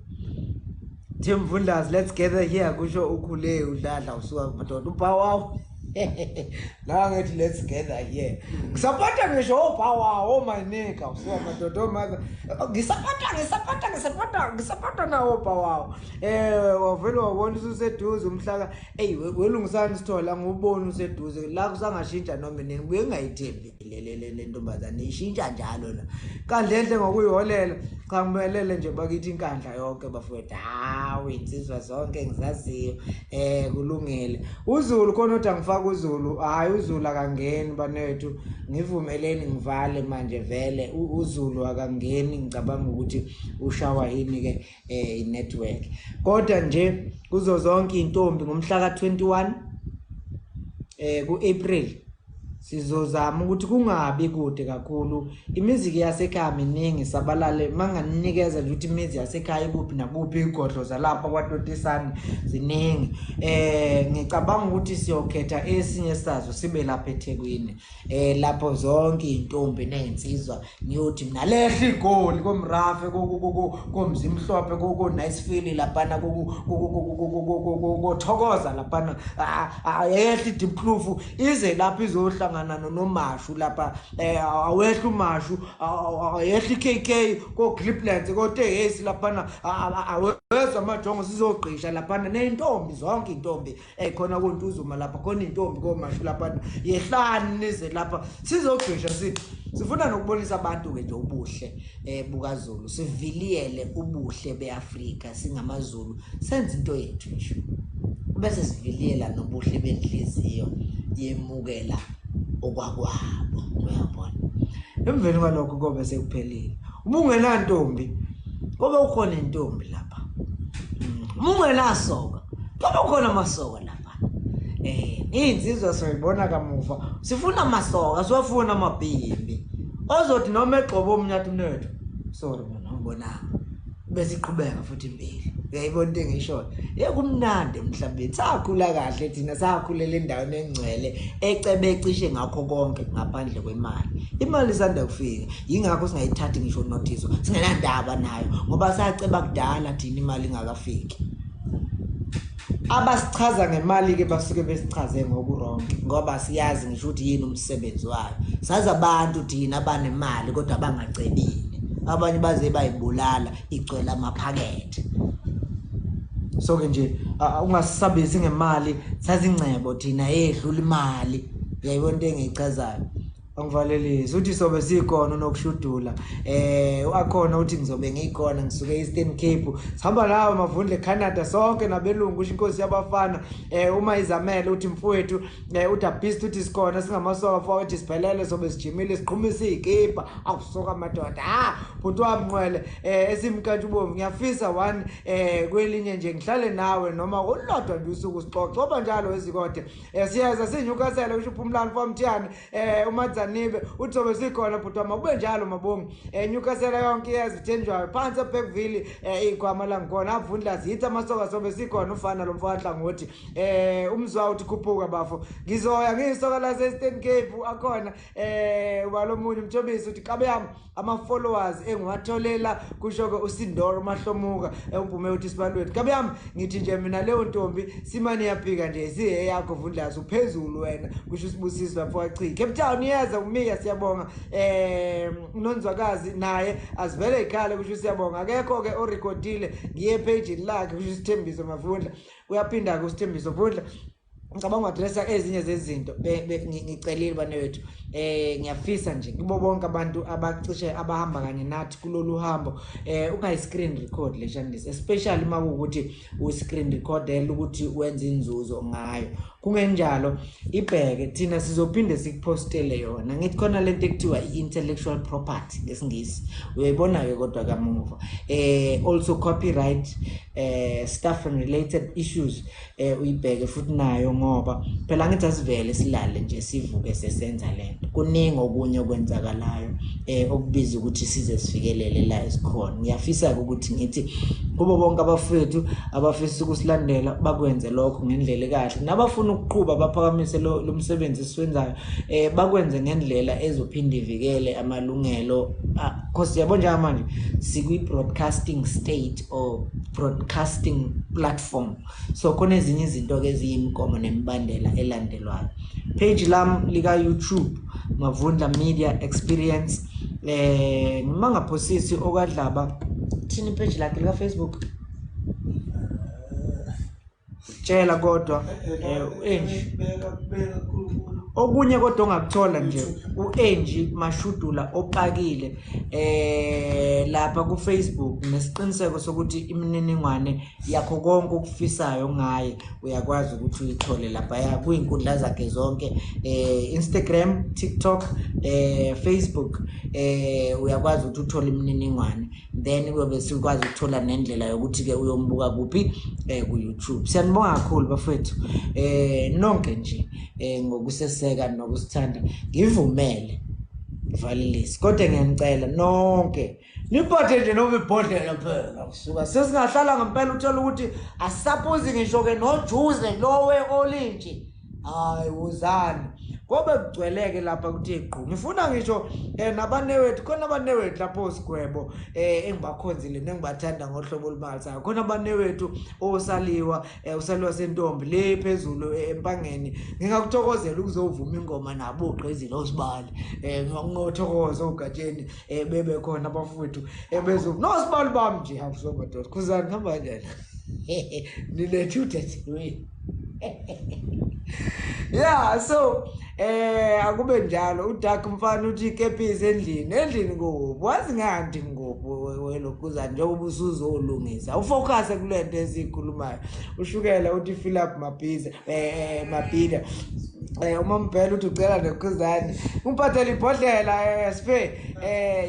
Tim Vundlas, let's gather here kusho ukhule udladla usuka madoda uPawawu. La ngathi let's gather here. Ngisaphatha ngisho uPawawu my nigga usuka madoda maza. Ngisaphatha nawo uPawawu. Wavela wabona useduze umhlaka welungisana sithola ngubona useduze la kusangashintsha noma nini buye ngayithembi le ntombazane ishintsha njalo la. Kandlenhle ngokuyiholela cha ngimelele nje bakithi inkandla yonke bafowethu. Hawu insizwa zonke ngizaziyo kulungile. UZulu khona uthi angifaka uZulu hayi uZulu akangeni banethu ngivumeleni ngivale manje vele uZulu akangeni ngicabanga ukuthi ushawa yini ke network kodwa nje kuzo zonke intombi ngomhla ka21 ku-April sizozama ukuthi kungabi kude kakhulu imiziki yasekhaya miningi sabalale manganinikeza nje ukuthi imizi yasekhaya ikuphi nakuphi igodlo zalapha kwaTotisani ziningi ngicabanga ukuthi siyokhetha esinye sazo sibe lapha eThekwini lapho zonke intombi nezinsizwa ngiyothi mina lehla igoli komrafe komzimhlophe ko nice feel lapana ko thokoza lapana ayehla idimproof ize lapha izohla noMashu lapha awehla uMashu ayehla iKK ko Cliplands ko TS lapha awezwa amajongo sizogqisha lapha nentombi zonke intombi khona koNtuzuma lapha khona intombi koMashu lapha yehlani nize lapha sizogqisha sifuna nokubonisa abantu ke nje ubuhle bukaZulu siviliyele ubuhle beAfrika singamaZulu senze into yethu nje bese siviliyela nobuhle benhliziyo yemukela okwakwabo uyabona emveni kwalokho kobe sekuphelile ubungena ntombi kobe ukhona intombi lapha ubungena soka kobe ukhona amasoka lapha insizwa soyibona kamuva sifuna amasoka siwafuna amabhimbi ozothi noma egxobo umnyathi mnethu sorry mina ngibona bese iqhubeka futhi impilo uyayibona into engisho kumnandi emhlabeni sakhula kahle thina sakhulela endaweni engcwele ecebe ecishe ngakho konke ngaphandle kwemali imali isanda kufika yingakho singayithathi ngisho notizo singenandaba nayo ngoba saceba kudala thina imali ingakafiki abasichaza ngemali ke basuke besichaze ngokuronke ngoba siyazi ngisho ukuthi yini umsebenzi wayo sazi abantu thina abanemali kodwa bangacebile abanye baze bayibulala igcwele amaphakethe so ke nje ungasisabisi ngemali sazi ingcebo thina edlula imali uyayibona into engiyichazayo angivalelise uthi sobe sikhona nokushudula akhona uthi ngizobe ngikhona ngisuke Eastern Cape sihamba lawo Mavundla eCanada sonke nabelungu usho inkosi yabafana uma izamele uthi mfowethu uthi abhist uthi sikhona singamasoka futhi siphelele sobe sijimile siqhumisa izikipa akusoka madoda bhuti wami Nqwele esimkantsha ubomvu ngiyafisa one kwelinye nje ngihlale nawe noma olodwa nje usuku sixoxe ngoba njalo ezikode siyeza sinyukasela usho uphumlani fomthiyane Nibe uthobe sikhona bhuti makube njalo mabongi Newcastle yonke yazithenjwayo phansi eBackville igwama la ngkhona avundla zitha amasoka sobe sikhona ufana lo mfana ngothi umzwa uthi khuphuka bafo ngizoya ngisoka la Eastern Cape akhona walomunye umthobisi uthi kabe yami ama followers engiwatholela kusho ke uSindoro Mahlomuka uphume uthi sibalwethu kabe yami ngithi nje mina leyo ntombi simane yaphika nje sihe yakho Vundlazi uphezulu wena kusho usibusisi lapho achi Cape Town yeza umiya siyabonga unonzwakazi naye asivele ekhale kusho siyabonga akekho ke orecordile ngiye page lakhe kusho Sithembiso Mavundla uyaphinda ke uSithembiso Vundla ngicabanga adressa ezinye zezinto ngicelile banewethu ngiyafisa nje kubo bonke abantu abacishe abahamba kanye nathi kulolu hambo ungayi screen record le shandisi especially makuukuthi u screen recorder ukuthi wenze inzuzo ngayo kungenjalo ibheke thina sizophinde sikupostele yona ngithi khona lento ekuthiwa intellectual property ngesingisi uyayibona ke kodwa kamuva also copyright stuff and related issues uyibheke futhi nayo ngoba phela ngithi asivele silale nje sivuke sesenza lento kuningi okunye okwenzakalayo okubiza ukuthi size sifikelele la esikhona ngiyafisa ukuthi ngithi kubo bonke abafethu abafisa ukusilandela bakwenze lokho ngendlela kahle nabafuna ukuqhuba baphakamise lo msebenzi esiwenzayo bakwenze ngendlela ezophinde ivikele amalungelo because yabo nje manje sikwi broadcasting state or broadcasting platform, so khona ezinye izinto ke eziyimgomo nemibandela elandelwayo. Page lam lika YouTube Mavundla Media Experience, noma ngaphosisi okadlaba thini page lakhe lika Facebook tshela kodwa u-Angie okunye kodwa ongakuthola nje u-Angie Mashudula opakile lapha ku Facebook nesiqiniseko sokuthi imininingwane yakho konke okufisayo ngaye uyakwazi ukuthi uyithole lapha kuyinkundla zakhe zonke Instagram, TikTok, Facebook, uyakwazi ukuthi uthole imininingwane, then kuyobe sikwazi ukuthola nendlela yokuthi ke uyombuka kuphi ku YouTube. Siyanibonga kakhulu bafethu nonke nje ngokuseseka nokusithanda, ngivumele valilisi kodwa ngiyanicela nonke niphathe nje noma ibhodlela phela kusuka sesingahlala ngempela uthola ukuthi asuppose ngisho ke nojuze lowe olintshi hayi uzani ngoba kugcweleke lapha kuthi iqhu. Ngifuna ngisho nabanewethu, khona abanewethu lapho sigwebo engibakhonzile nengibathanda ngohlobo olumangazayo. Khona abanewethu osaliwa usaliwa sentombi le phezulu empangeni. Ngingakuthokozela ukuzovuma ingoma nabo ogqezile osibali. Ngingakuthokoza ugatsheni bebe khona abafowethu bezo nosibali bami nje akusomadoda. Khuzani hamba njani? Nilethude we. Yeah, so akube njalo uDark mfana uthi ikepisi endlini ngobu wazi ngandi ngobu welokuzana njengoba usuzolungisa ufocus kulento esikhulumayo. Ushukela uthi Philip Mapida uma mbhela uthi ucela nekhuzani umphathele ibhodlela sife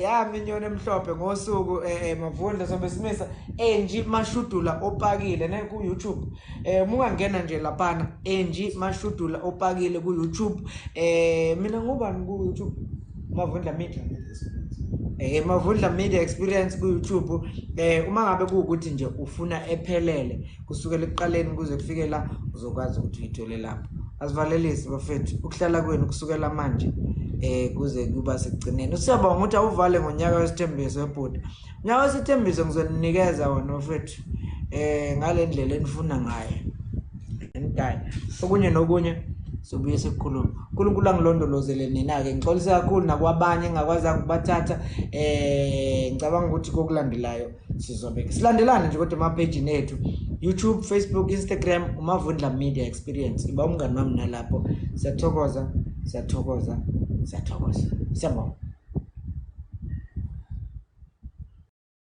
yami inyoni emhlophe ngosuku Mavundla sobe simisa Angie Mashudula opakile ne ku YouTube. Mungangena nje lapana Angie Mashudula opakile ku YouTube. Mina ngubani ku YouTube? Mavundla Media Mavundla Media Experience ku YouTube. Uma ngabe kuukuthi nje ufuna ephelele kusukela ekuqaleni kuze kufike la uzokwazi ukuthi uyithole lapho. Asivalelisi bafethu ukuhlala kwenu kusukela manje kuze kuba sekugcineni. Siyabonga ukuthi awuvale ngonyaka wesithembiso webhodi. Unyaka wesithembiso ngizoninikeza wona bafethu ngale ndlela enifuna ngayo. Ngidayi okunye nokunye sobuye sekukhuluma. uNkulunkulu angilondolozele nina ke ngixolisa kakhulu nakwabanye engakwazanga ukubathatha. Ngicabanga ukuthi kokulandelayo sizobe silandelana nje kodwa ama-page nethu YouTube, Facebook, Instagram uMavundla Media Experience. Iba umngani wami nalapho. Siyathokoza. Siyabonga.